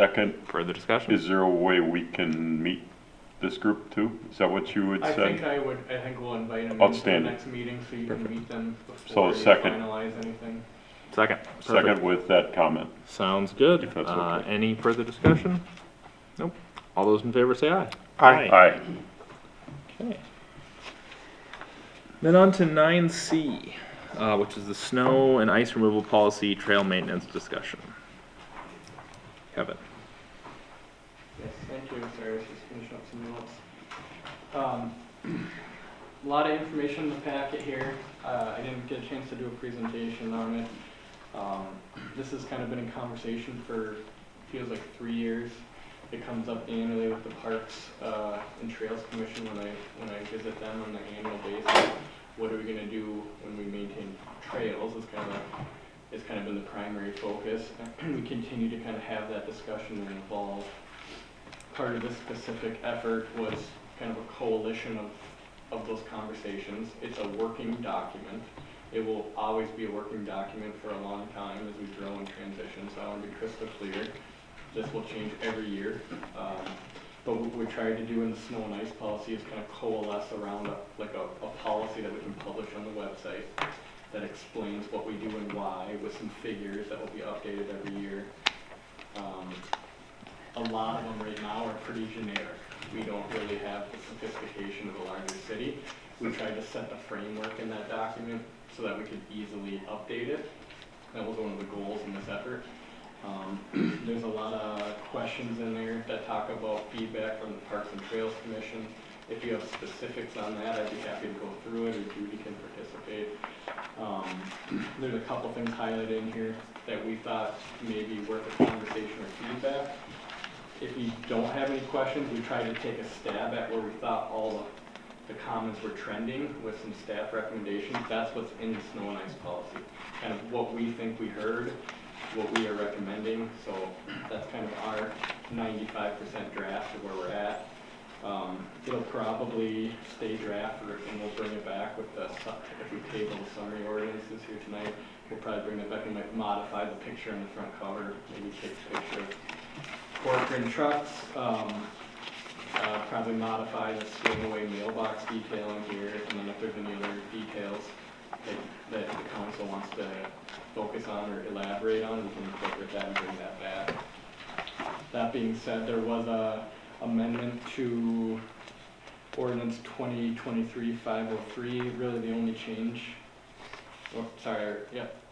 Second, Further discussion? is there a way we can meet this group too? Is that what you would I say? think we'll invite them into the Outstanding. next meeting so you can meet them So before you second. finalize anything. Second. Second Perfect. with that comment. Sounds good. If that's okay. Any further discussion? Nope. All those in favor say aye. Aye. Aye. Okay. Then on to 9C, which is the snow and ice removal policy trail maintenance discussion. Kevin. Yes, thank you. Sorry, I was just finishing up some notes. A lot of information in the packet here. I didn't get a chance to do a presentation on it. This has kind of been in conversation for, feels like 3 years. It comes up annually with the Parks and Trails Commission when I visit them on an annual basis. What are we gonna do when we maintain trails is kind of been the primary focus. We continue to kind of have that discussion and evolve. Part of this specific effort was kind of a coalition of those conversations. It's a working document. It will always be a working document for a long time as we grow and transition, so I want to be crystal clear. This will change every year. But what we tried to do in the snow and ice policy is kind of coalesce around a policy that we can publish on the website that explains what we do and why, with some figures that will be updated every year. A lot of them right now are pretty generic. We don't really have the sophistication of a larger city. We tried to set the framework in that document so that we could easily update it. That was one of the goals in this effort. There's a lot of questions in there that talk about feedback from the Parks and Trails Commission. If you have specifics on that, I'd be happy to go through it, or Judy can participate. There's a couple things highlighted in here that we thought may be worth a conversation or feedback. If you don't have any questions, we tried to take a stab at where we thought all the comments were trending with some staff recommendations. That's what's in the snow and ice policy. Kind of what we think we heard, what we are recommending. So that's kind of our 95% draft of where we're at. It'll probably stay draft, and we'll bring it back with if we table the summary ordinances here tonight, we'll probably bring it back and might modify the picture on the front cover, maybe take a picture of Corcoran trucks, probably modify the stealing away mailbox detailing here, and then if there's any other details that the council wants to focus on or elaborate on, we can incorporate that and bring that back. That being said, there was a amendment to ordinance 2023-503. Really the only change,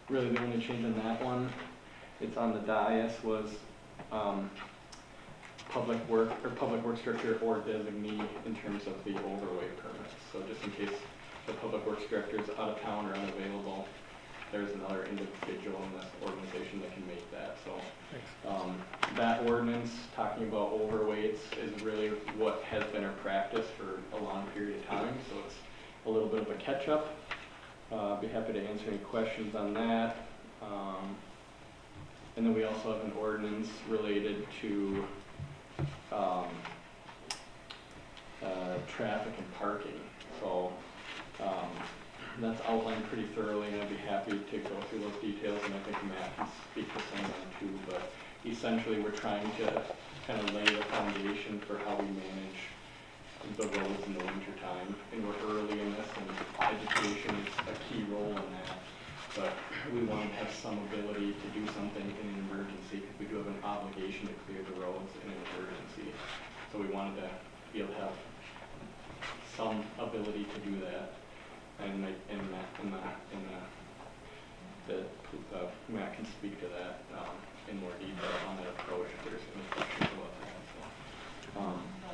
really the only change in that one, it's on the dais, was public works director or designee in terms of the overweight permits. So just in case the public works director is out of town or unavailable, there's another individual in this organization that can make that. So that ordinance talking about overweights is really what has been our practice for a long period of time. So it's a little bit of a catch-up. Be happy to answer any questions on that. And then we also have an ordinance related to traffic and parking. So that's outlined pretty thoroughly, and I'd be happy to go through those details, and I think Matt can speak to some of them too. But essentially, we're trying to kind of lay the foundation for how we manage the roads in the winter time, and we're early in this, and education is a key role in that. But we want to have some ability to do something in an emergency, because we do have an obligation to clear the roads in an emergency. So we wanted to be able to have some ability to do that, and Matt can speak to that in more detail on that approach if there's any questions about that. So,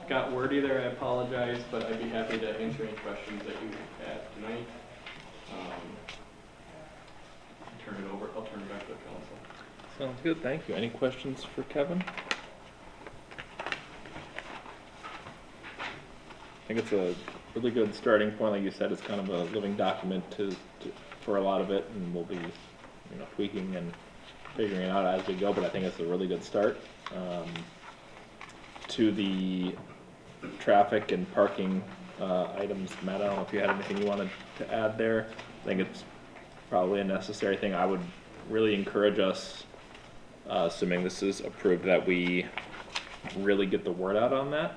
got wordy there, I apologize, but I'd be happy to answer any questions that you have tonight. I'll turn it back to the council. Sounds good, thank you. Any questions for Kevin? I think it's a really good starting point. Like you said, it's kind of a living document for a lot of it, and we'll be tweaking and figuring it out as we go, but I think it's a really good start. To the traffic and parking items, Matt, I don't know if you had anything you wanted to add there. I think it's probably a necessary thing. I would really encourage us assuming this is approved, that we really get the word out on that.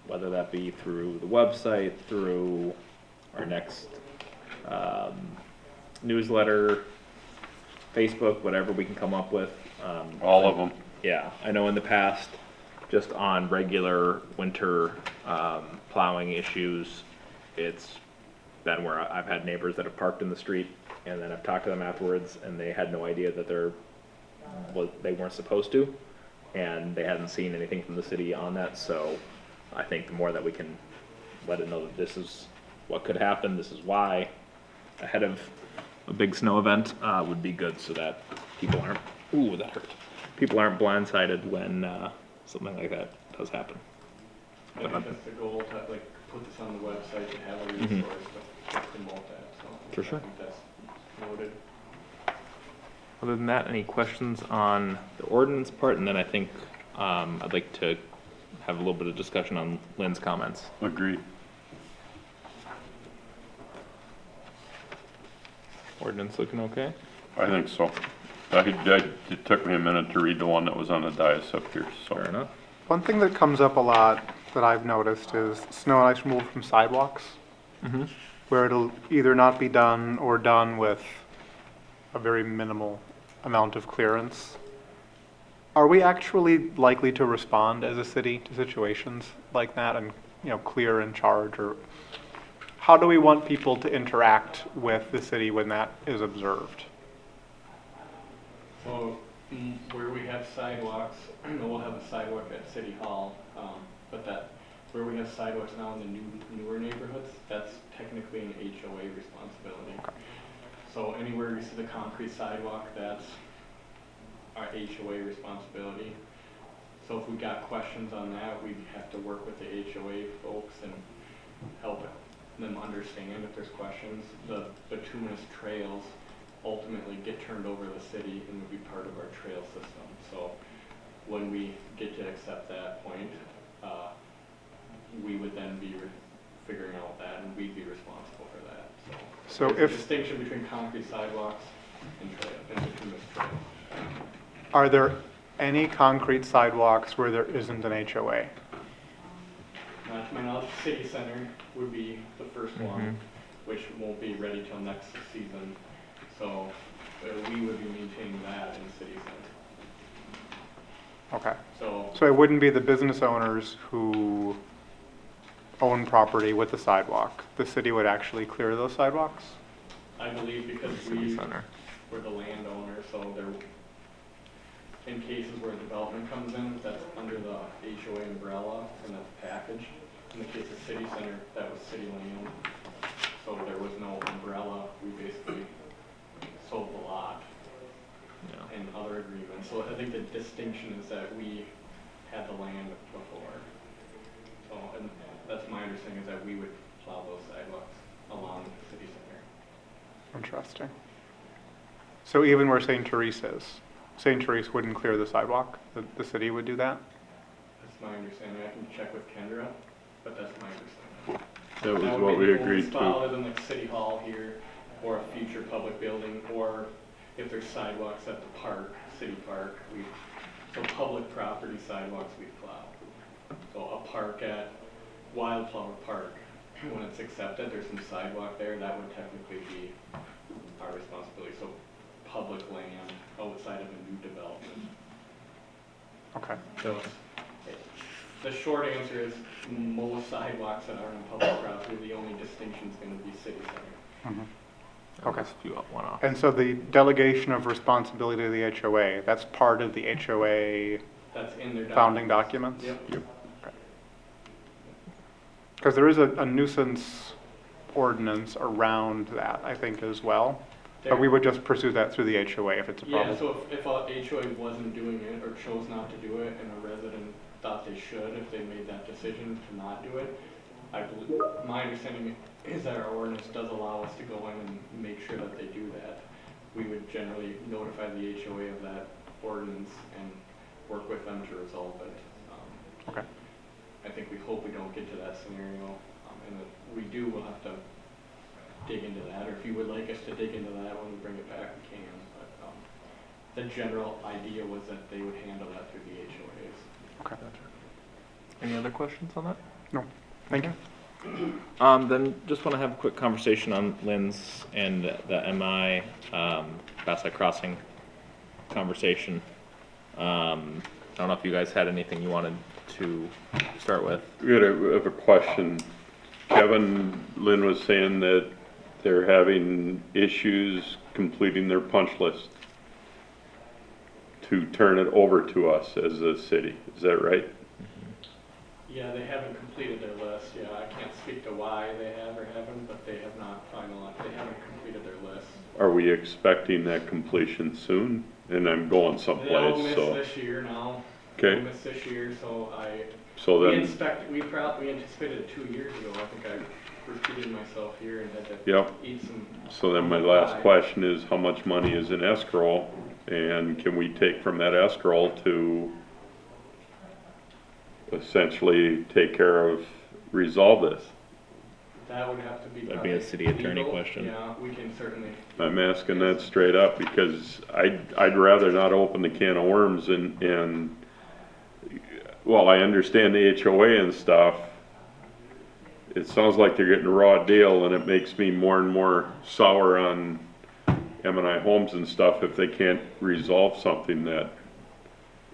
Whether that be through the website, through our next newsletter, Facebook, whatever we can come up with. All of them. Yeah, I know in the past, just on regular winter plowing issues, it's been where I've had neighbors that have parked in the street, and then I've talked to them afterwards, and they had no idea that they weren't supposed to, and they hadn't seen anything from the city on that. So I think the more that we can let it know that this is what could happen, this is why, ahead of a big snow event, would be good, so that people aren't, ooh, that hurt. People aren't blindsided when something like that does happen. I think that's the goal, to like put this on the website, to have a resource to promote that, so. For sure. I think that's noted. Other than that, any questions on the ordinance part? And then I think I'd like to have a little bit of discussion on Lynn's comments. Agreed. Ordinance looking okay? I think so. It took me a minute to read the one that was on the dais up here, so. Fair enough. One thing that comes up a lot that I've noticed is snow and ice removal from sidewalks, where it'll either not be done or done with a very minimal amount of clearance. Are we actually likely to respond as a city to situations like that and, clear and charge? Or how do we want people to interact with the city when that is observed? So, where we have sidewalks, we'll have a sidewalk at City Hall, but where we have sidewalks now in the newer neighborhoods, that's technically an HOA responsibility. Okay. So anywhere you see the concrete sidewalk, that's our HOA responsibility. So if we got questions on that, we'd have to work with the HOA folks and help them understand if there's questions. The bituminous trails ultimately get turned over to the city and would be part of our trail system. So when we get to accept that point, we would then be figuring out that, and we'd be responsible for that. So there's a distinction between concrete sidewalks and bituminous trails. Are there any concrete sidewalks where there isn't an HOA? Not to my knowledge, City Center would be the first one, which won't be ready till next season. So we would be maintaining that in City Center. Okay. So it wouldn't be the business owners who own property with the sidewalk. The city would actually clear those sidewalks? I believe because we're the landowner, so in cases where development comes in, that's under the HOA umbrella and that's package. In the case of City Center, that was city land, so there was no umbrella. We basically sold the lot and other agreements. So I think the distinction is that we had the land before. So, and that's my understanding, is that we would plow those sidewalks along the City Center. Interesting. So even where St. Therese is, St. Therese wouldn't clear the sidewalk? The city would do that? That's my understanding. I can check with Kendra, but that's my understanding. That was would what be we the only agreed spot to. Other than like City Hall here, or a future public building, or if there's sidewalks at the park, City Park, so public property sidewalks we plow. So a park at Wildflower Park, when it's accepted, there's some sidewalk there, that would technically be our responsibility. So public land outside of a new development. Okay. So the short answer is most sidewalks that are on public property, the only distinction is going to be City Center. Okay. If you want off. And so the delegation of responsibility to the HOA, that's part of the HOA That's in their founding documents? Yep. Because there is a nuisance ordinance around that, I think, as well. But we would just pursue that through the HOA if it's a problem. Yeah, so if a HOA wasn't doing it or chose not to do it and a resident thought they should, if they made that decision to not do it, I believe, my understanding is that our ordinance does allow us to go in and make sure that they do that. We would generally notify the HOA of that ordinance and work with them to resolve it. Okay. I think we hope we don't get to that scenario, and if we do, we'll have to dig into that, or if you would like us to dig into that when we bring it back, we can, but the general idea was that they would handle that through the HOAs. Okay. Any other questions on that? No, thank you. Then just want to have a quick conversation on Lynn's and the MI Backside Crossing conversation. I don't know if you guys had anything you wanted to start with. We have a question. Kevin, Lynn was saying that they're having issues completing their punch list to turn it over to us as a city. Is that right? Yeah, they haven't completed their list. Yeah, I can't speak to why they have or haven't, but they have not finalized. They haven't completed their list. Are we expecting that completion soon? And I'm going They'll someplace, miss so. this year now. Okay. They'll miss this year, so So we then, we anticipated it 2 years ago. I think I repeated myself here and had to yep. eat some. So then my last question is, how much money is in escrow? And can we take from that escrow to essentially take care of, resolve this? That would have to be. That'd be a city attorney legal. question. Yeah, we can certainly. I'm asking that straight up because I'd rather not open the can of worms and well, I understand the HOA and stuff. It sounds like they're getting a raw deal and it makes me more and more sour on M&I Homes and stuff if they can't resolve something that,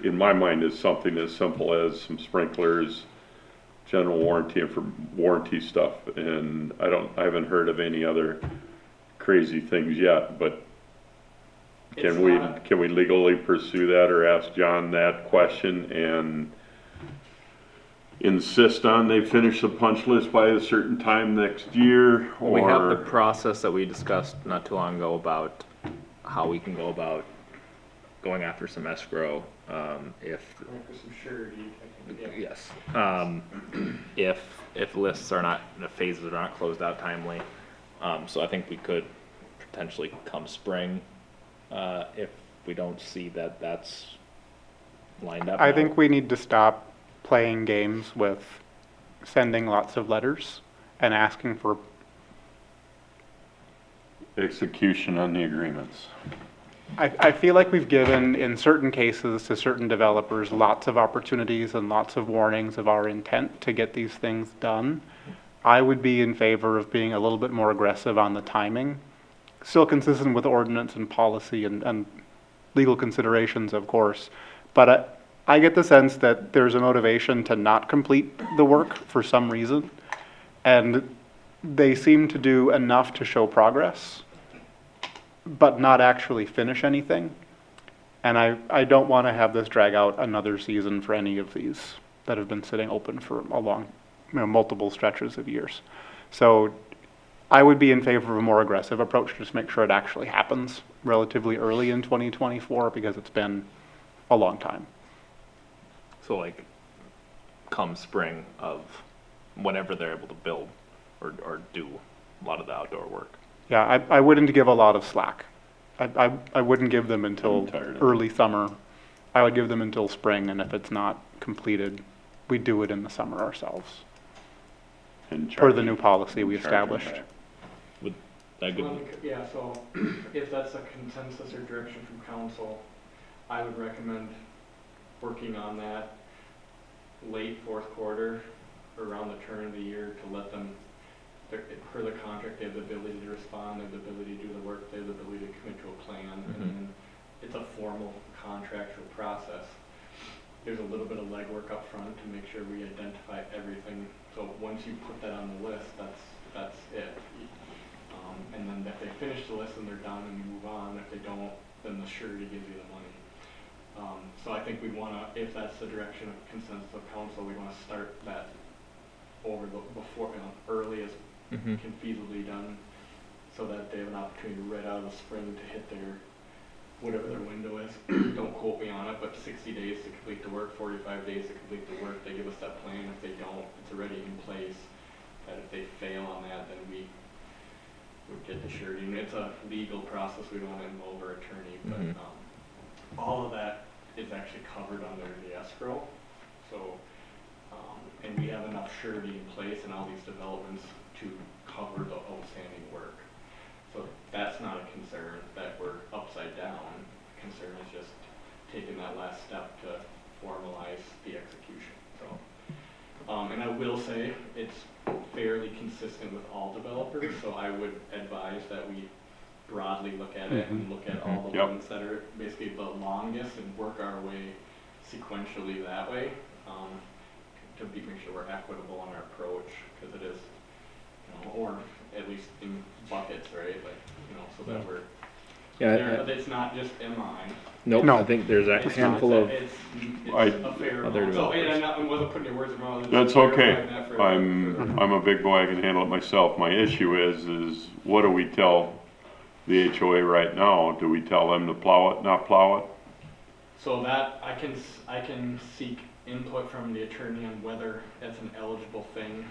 in my mind, is something as simple as some sprinklers, general warranty and for warranty stuff. And I haven't heard of any other crazy things yet, but can we legally pursue that or ask John that question and insist on they finish the punch list by a certain time next year? Or We have the process that we discussed not too long ago about how we can go about going after some escrow, if For some surety. I think, yeah. yes, if lists are not, the phases are not closed out timely. So I think we could potentially come spring, if we don't see that that's lined up. I think we need to stop playing games with sending lots of letters and asking for, execution on the agreements. I feel like we've given, in certain cases, to certain developers, lots of opportunities and lots of warnings of our intent to get these things done. I would be in favor of being a little bit more aggressive on the timing, still consistent with ordinance and policy and legal considerations, of course. But I get the sense that there's a motivation to not complete the work for some reason, and they seem to do enough to show progress, but not actually finish anything. And I don't want to have this drag out another season for any of these that have been sitting open for a long, multiple stretches of years. So I would be in favor of a more aggressive approach to just make sure it actually happens relatively early in 2024 because it's been a long time. So like, come spring of whenever they're able to build or do a lot of the outdoor work. Yeah, I wouldn't give a lot of slack. I wouldn't give them until tired of early summer. I would give them until spring, and if it's not completed, we do it in the summer ourselves, And per the charge- new policy we and charge them established. back. Would that good? Well, yeah, so if that's a consensus or direction from council, I would recommend working on that late fourth quarter, around the turn of the year, to let them, per the contract, they have the ability to respond, they have the ability to do the work, they have the ability to commit to a plan, and then it's a formal contractual process. There's a little bit of legwork up front to make sure we identify everything. So once you put that on the list, that's it. And then if they finish the list and they're done and you move on, if they don't, then the surety gives you the money. So I think we want to, if that's the direction of consensus of council, we want to start that before, early as can feasibly done, so that they have an opportunity right out of the spring to hit their, whatever their window is. Don't quote me on it, but 60 days to complete the work, 45 days to complete the work. They give us that plan. If they don't, it's already in place. That if they fail on that, then we would get the surety. And it's a legal process. We don't want to involve our attorney, but all of that is actually covered under the escrow. So, and we have enough surety in place in all these developments to cover the outstanding work. So that's not a concern that we're upside down. concern is just taking that last step to formalize the execution, so. And I will say, it's fairly consistent with all developers, so I would advise that we broadly look at it and look at all the Yep. ones that are basically the longest and work our way sequentially that way, to make sure we're equitable in our approach, because it is, or at least in buckets, right? Like, so that we're, it's not just MI. Nope, No. I think there's a handful of, It's I- a fair other amount. So, developers. I wasn't putting your words in my mouth. That's okay. I'm a big boy, I can handle it myself. My issue is what do we tell the HOA right now? Do we tell them to plow it, not plow it? So that, I can seek input from the attorney on whether that's an eligible thing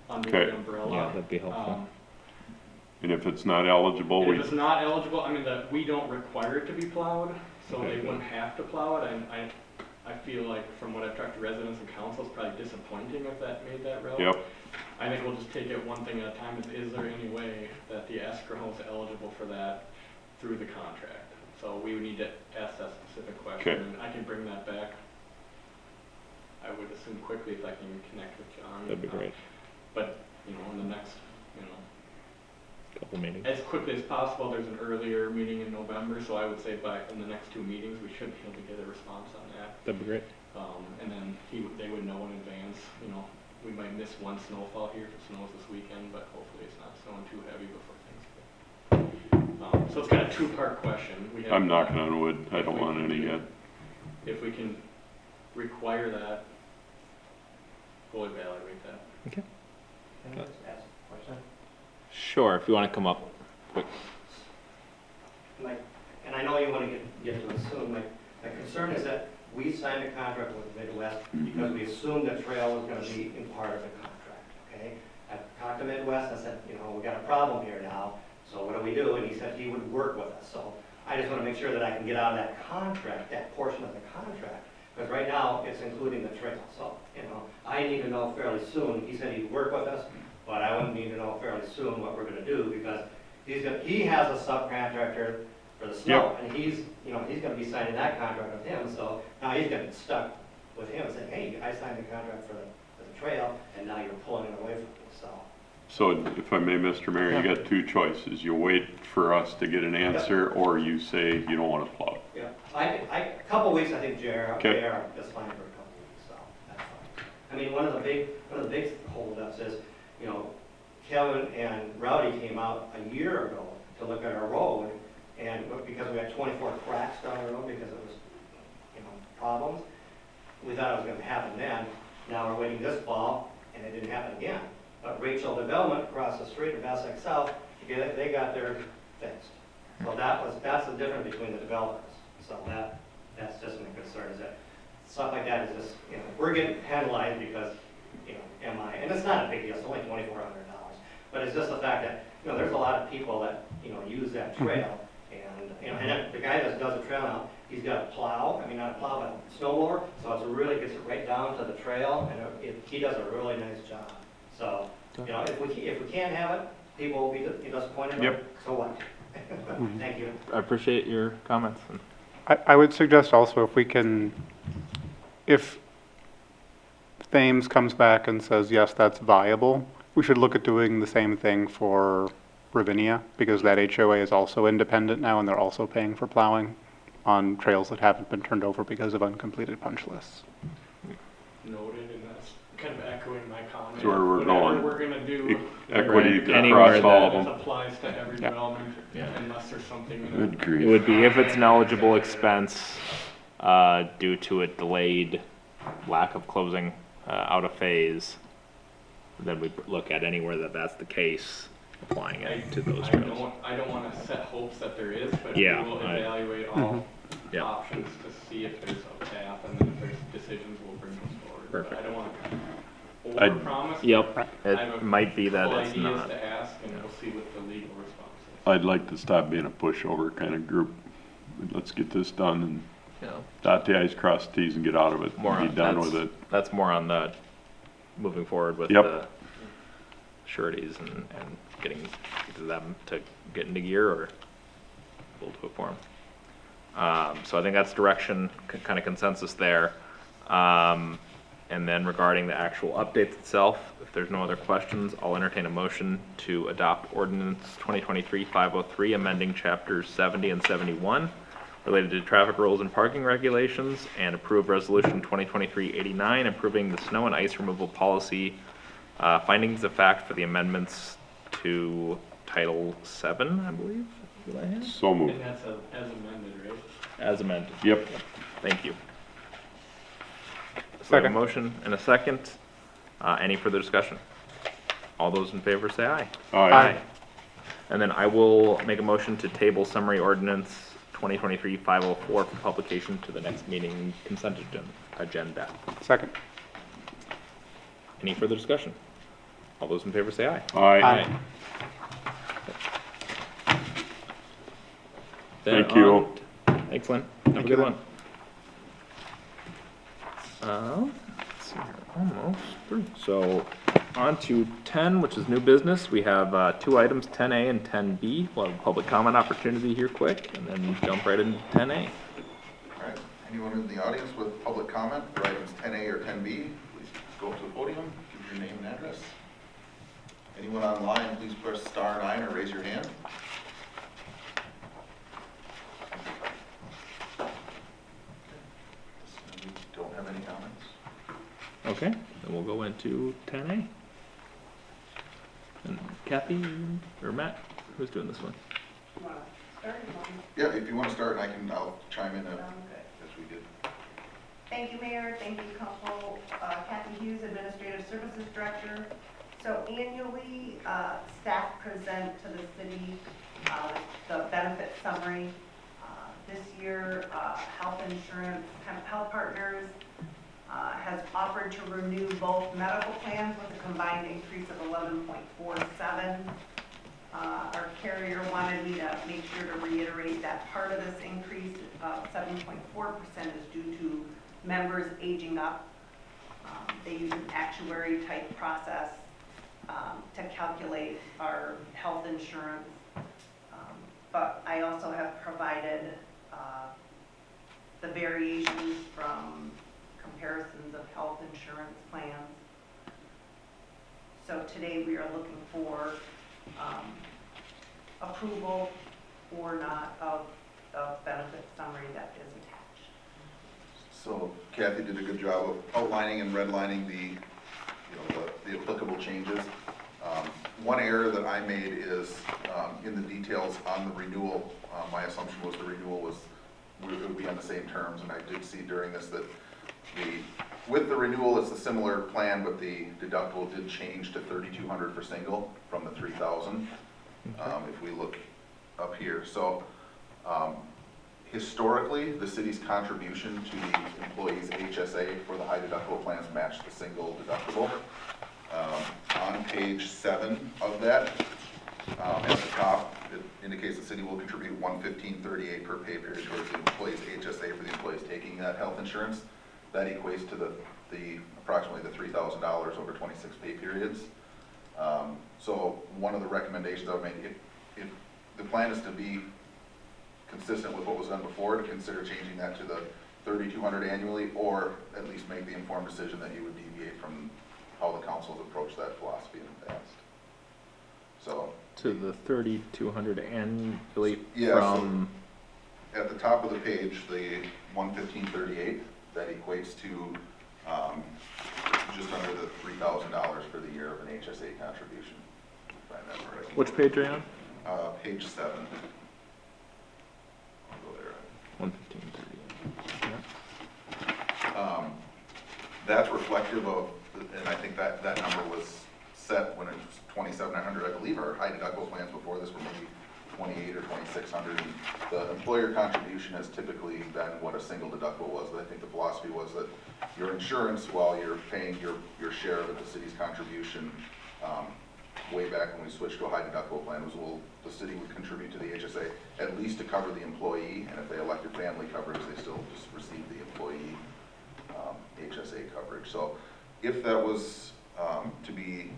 under Okay. the umbrella. yeah, that'd be helpful. And if it's not eligible, If it's not eligible, I mean, we don't require it to be plowed, so Okay. they wouldn't have to plow it. I feel like from what I've talked to residents and council, it's probably disappointing if that made that route. Yep. I think we'll just take it one thing at a time. Is there any way that the escrow is eligible for that through the contract? So we would need to ask that specific question, Okay. and I can bring that back. I would assume quickly if I can connect with John. That'd be great. But, in the next, Couple meetings. as quickly as possible. There's an earlier meeting in November, so I would say in the next 2 meetings, we should be able to get a response on that. That'd be great. And then they would know in advance, we might miss one snowfall here if it snows this weekend, but hopefully it's not snowing too heavy before Thanksgiving. So it's kind of a two-part question. I'm knocking on wood, I don't want any yet. If we can require that, we'll evaluate that. Okay. Can I just ask a question? Sure, if you want to come up quick. And I know you want to get to it soon, my concern is that we signed a contract with Midwest because we assumed the trail was going to be in part of the contract, okay? I talked to Midwest, I said, we got a problem here now, so what do we do? And he said he would work with us, so I just want to make sure that I can get out of that contract, that portion of the contract, because right now it's including the trail, so, I need to know fairly soon. He said he'd work with us, but I would need to know fairly soon what we're going to do, because he has a subcontractor for the snow, and he's going to be signing that contract with him, so now he's going to be stuck with him and saying, hey, I signed the contract for the trail, and now you're pulling it away from me, so. So if I may, Mr. Mayor, you got two choices. You wait for us to get an answer, or you say you don't want to plow it. Yeah, a couple weeks, I think JR Okay. is fine for a couple weeks, so that's fine. I mean, one of the big holdups is, Kevin and Rowdy came out a year ago to look at our road, and because we had 24 cracks down the road because it was, problems, we thought it was going to happen then. Now we're waiting this fall, and it didn't happen again. But Rachel Development across the street of Essex South, they got theirs fixed. So that's the difference between the developers. So that's just my concern, is that stuff like that is just, we're getting penalized because, MI, and it's not a big deal, it's only $2,400. But it's just the fact that, there's a lot of people that, use that trail. And the guy that does the trail now, he's got a plow, not a plow, but a snowblower, so it really gets it right down to the trail, and he does a really nice job. So, if we can't have it, people will be disappointed. Yep. So what? Thank you. I appreciate your comments. I would suggest also if Thames comes back and says, yes, that's viable, we should look at doing the same thing for Ravinia, because that HOA is also independent now, and they're also paying for plowing on trails that haven't been turned over because of uncompleted punch lists. Noted, and that's kind of echoing my comment. That's where we're Whatever going. we're going to do. Equity Right. Anywhere across all of This them. applies to every Yeah. development, Yeah. unless there's something. Good It grief. would be if it's an eligible expense due to a delayed lack of closing out of phase, then we look at anywhere that's the case, applying it to those trails. I don't want to set hopes that there is, but Yeah, we will I- evaluate all Yeah. options to see if there's a path, and then if there's decisions, we'll bring those forward. But Perfect. I don't want to I'd- overpromise. Yep, I have a it might be that couple it's ideas not. to ask, and we'll see what the legal response is. I'd like to stop being a pushover kind of group. Let's get this done and Yeah. dot the i's, cross the t's, and get out of it. More Be on- done that's- with it. That's more on the moving forward with Yep. the sureties and getting them to get into gear, or we'll do it for them. So I think that's direction, kind of consensus there. And then regarding the actual updates itself, if there's no other questions, I'll entertain a motion to adopt ordinance 2023-503, amending chapters 70 and 71 related to traffic rules and parking regulations, and approve resolution 2023-89, approving the snow and ice removal policy, findings of fact for the amendments to Title 7, I believe. Is what I have? So moved. And that's as amended, right? As amended. Yep. Thank you. So we have a Second. motion and a second. Any further discussion? All those in favor say aye. Aye. And then I will make a motion to table summary ordinance 2023-504 for publication to the next meeting consent agenda. Second. Any further discussion? All those in favor say aye. Aye. Then Thank you. Thanks, Lynn. Have a good you, one. Let's see here, almost through. So on to 10, which is new business. We have 2 items, 10A and 10B. We'll have a public comment opportunity here quick, and then jump right into 10A. All right, anyone in the audience with public comment for items 10A or 10B, please go up to the podium, give your name and address. Anyone online, please press *9 or raise your hand. We don't have any comments. Okay, then we'll go into 10A. And Kathy or Matt, who's doing this one? Yeah, if you want to start, I'll chime in as we did. Thank you, Mayor. Thank you, Council. Kathy Hughes, Administrative Services Director. So annually, staff present to the city the benefit summary. This year, Health Insurance, Health Partners has offered to renew both medical plans with a combined increase of 11.47. Our carrier wanted me to make sure to reiterate that part of this increase of 7.4% is due to members aging up. They use an actuary type process to calculate our health insurance. But I also have provided the variations from comparisons of health insurance plans. So today we are looking for approval or not of the benefit summary that is attached. So Kathy did a good job of outlining and redlining the applicable changes. One error that I made is in the details on the renewal. My assumption was the renewal would be on the same terms, and I did see during this that with the renewal it's a similar plan, but the deductible did change to $3,200 for single from the $3,000. If we look up here, so historically the city's contribution to the employees' HSA for the high deductible plans matched the single deductible. On page 7 of that, at the top, it indicates the city will contribute $115.38 per pay period towards the employee's HSA for the employees taking that health insurance. That equates to the approximately the $3,000 over 26 pay periods. So one of the recommendations I would make, if the plan is to be consistent with what was done before, to consider changing that to the $3,200 annually, or at least make the informed decision that you would deviate from how the council has approached that philosophy in the past. So To the 3,200 annually yeah, from... So at the top of the page, the $115.38, that equates to just under the $3,000 for the year of an HSA contribution. Find that right. Which page are you on? Page 7. I'll go there. 115.38. That's reflective of, and I think that number was set when it was $2,700. I believe our high deductible plans before this were maybe $2,800 or $2,600. The employer contribution has typically been what a single deductible was. But I think the philosophy was that your insurance, while you're paying your share of the city's contribution, way back when we switched to a high deductible plan, was the city would contribute to the HSA at least to cover the employee, and if they elected family coverage, they still just receive the employee HSA coverage. So if that was to be,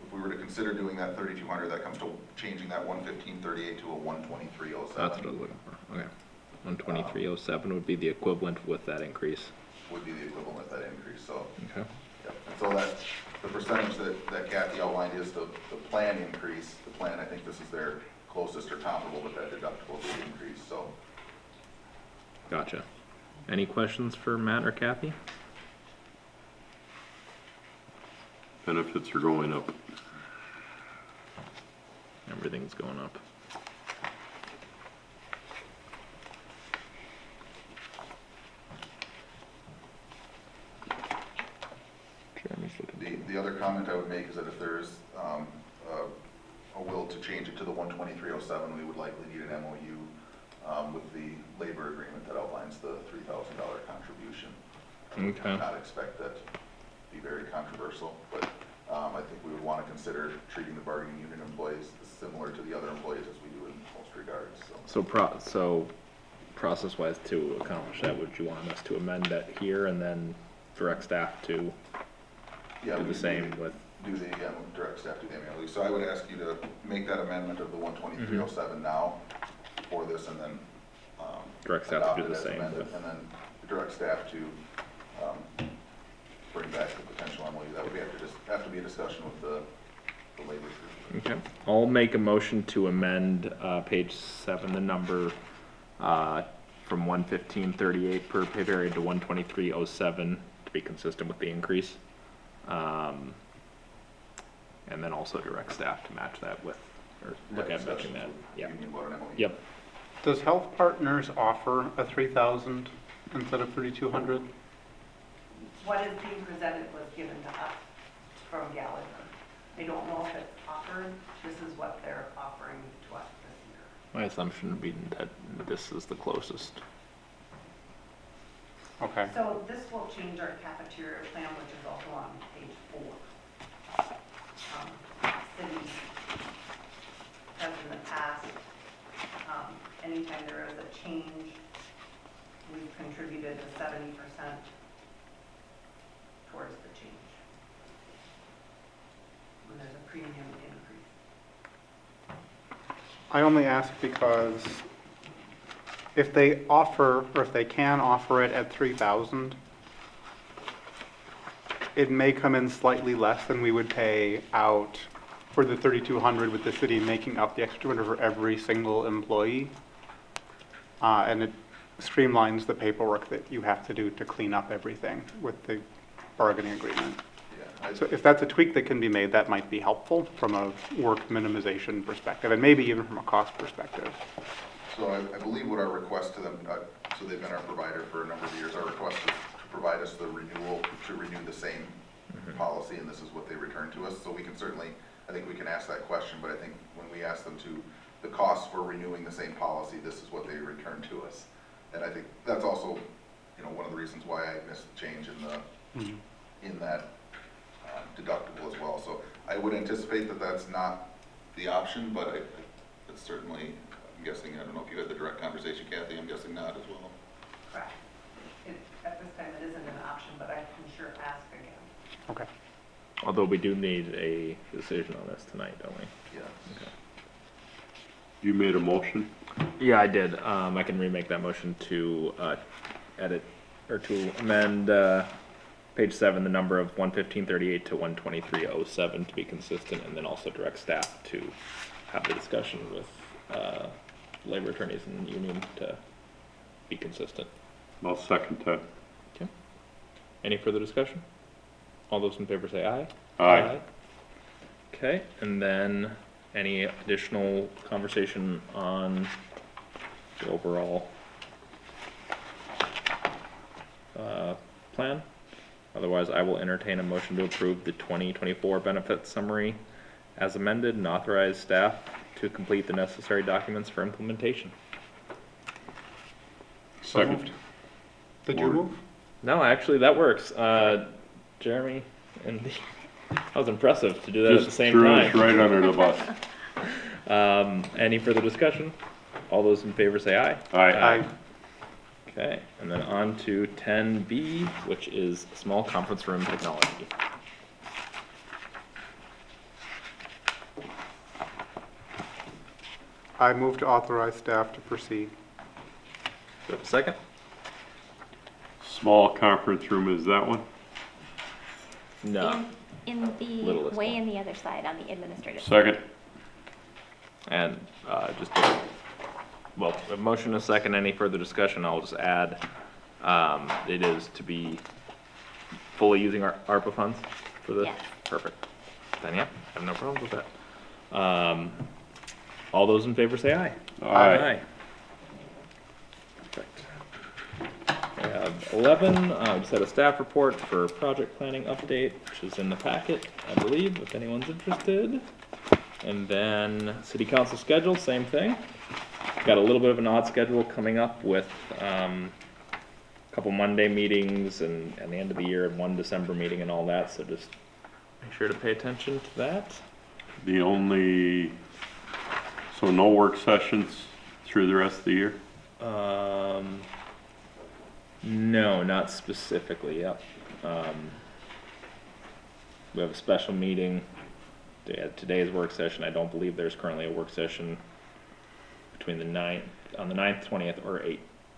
if we were to consider doing that $3,200, that comes to changing that $115.38 to a $123.07. That's what I was looking for. Okay. 123.07 would be the equivalent with that increase. would be the equivalent of that increase, so. Okay. Yep. And so that's, the percentage that Kathy outlined is the plan increase. The plan, I think this is their closest or comparable with that deductible rate increase, so. Gotcha. Any questions for Matt or Kathy? Benefits are going up. Everything's going up. Jeremy's looking. The other comment I would make is that if there's a will to change it to the 123.07, we would likely need an MOU with the labor agreement that outlines the $3,000 contribution. I would Okay. not expect that to be very controversial, but I think we would want to consider treating the bargaining unit employees similar to the other employees as we do in most regards. So process-wise, to accomplish that, would you want us to amend that here and then direct staff to do the same with? Do the direct staff do the MOU. So I would ask you to make that amendment of the 123.07 now for this, and then Direct staff to adopt do it the as same amended, with- and then direct staff to bring back the potential MOU. That would have to be a discussion with the labor group. Okay, I'll make a motion to amend page 7, the number from 115.38 per pay period to 123.07 to be consistent with the increase. And then also direct staff to match that with, or look at matching that. Yeah. Union about an MOU. Yep. Does Health Partners offer a 3,000 instead of 3,200? What is being presented was given to us from Gallagher. I don't know if it's offered, this is what they're offering to us this year. My assumption would be that this is the closest. Okay. So this will change our cafeteria plan, which is also on page 4. City has in the past, anytime there is a change, we've contributed to 70% towards the change. When there's a premium increase. I only ask because if they offer, or if they can offer it at 3,000, it may come in slightly less than we would pay out for the 3,200 with the city making up the extra 200 for every single employee. And it streamlines the paperwork that you have to do to clean up everything with the bargaining agreement. Yeah, So if that's a tweak that can be made, that might be helpful from a work minimization perspective, and maybe even from a cost perspective. So I believe what our request to them, so they've been our provider for a number of years, our request is to provide us the renewal, to renew the same policy, and this is what they return to us. So we can certainly, I think we can ask that question, but I think when we ask them to, the cost for renewing the same policy, this is what they return to us. And I think that's also, one of the reasons why I missed the change in the, in that deductible as well. So I would anticipate that that's not the option, but it's certainly, I'm guessing, I don't know if you had the direct conversation, Kathy, I'm guessing not as well. Correct. At this time, it isn't an option, but I can sure ask again. Okay. Although we do need a decision on this tonight, don't we? Yeah. Okay. You made a motion? Yeah, I did. I can remake that motion to edit, or to amend page 7, the number of 115.38 to 123.07 to be consistent, and then also direct staff to have the discussion with labor attorneys and the union to be consistent. I'll second that. Okay. Any further discussion? All those in favor say aye. Aye. Okay, and then any additional conversation on the overall plan? Otherwise, I will entertain a motion to approve the 2024 benefits summary as amended and authorize staff to complete the necessary documents for implementation. So Second. moved. Did you move? No, actually, that works. Jeremy and that was impressive to do that at the same threw time. us right under the bus. Any further discussion? All those in favor say aye. Aye. Okay, and then on to 10B, which is small conference room technology. I move to authorize staff to proceed. we have a second? Small conference room is that one? No. In the, Littlest way one. in the other side on the administrative. Second? And just, well, a motion, a second, any further discussion, I'll just add, it is to be fully using our ARPA funds for this? Yes. Perfect. Then, yeah, I have no problems with that. All those in favor say aye. Aye. Perfect. We have 11, just had a staff report for project planning update, which is in the packet, I believe, if anyone's interested. And then city council schedule, same thing. Got a little bit of an odd schedule coming up with a couple Monday meetings and the end of the year and one December meeting and all that, so just make sure to pay attention to that. The only, so no work sessions through the rest of the year? No, not specifically, yep. We have a special meeting. Today's work session, I don't believe there's currently a work session between on the 9th, 20th, or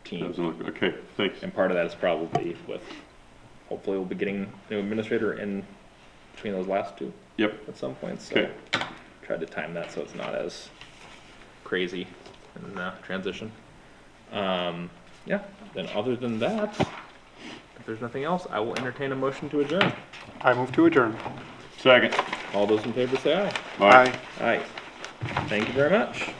18th. Doesn't look, okay, thanks. And part of that is probably with, hopefully we'll be getting new administrator in between those last two. Yep. At some point, so Okay. try to time that so it's not as crazy in the transition. Yeah, then other than that, if there's nothing else, I will entertain a motion to adjourn. I move to adjourn. Second. All those in favor say aye. Aye. Aye. Thank you very much.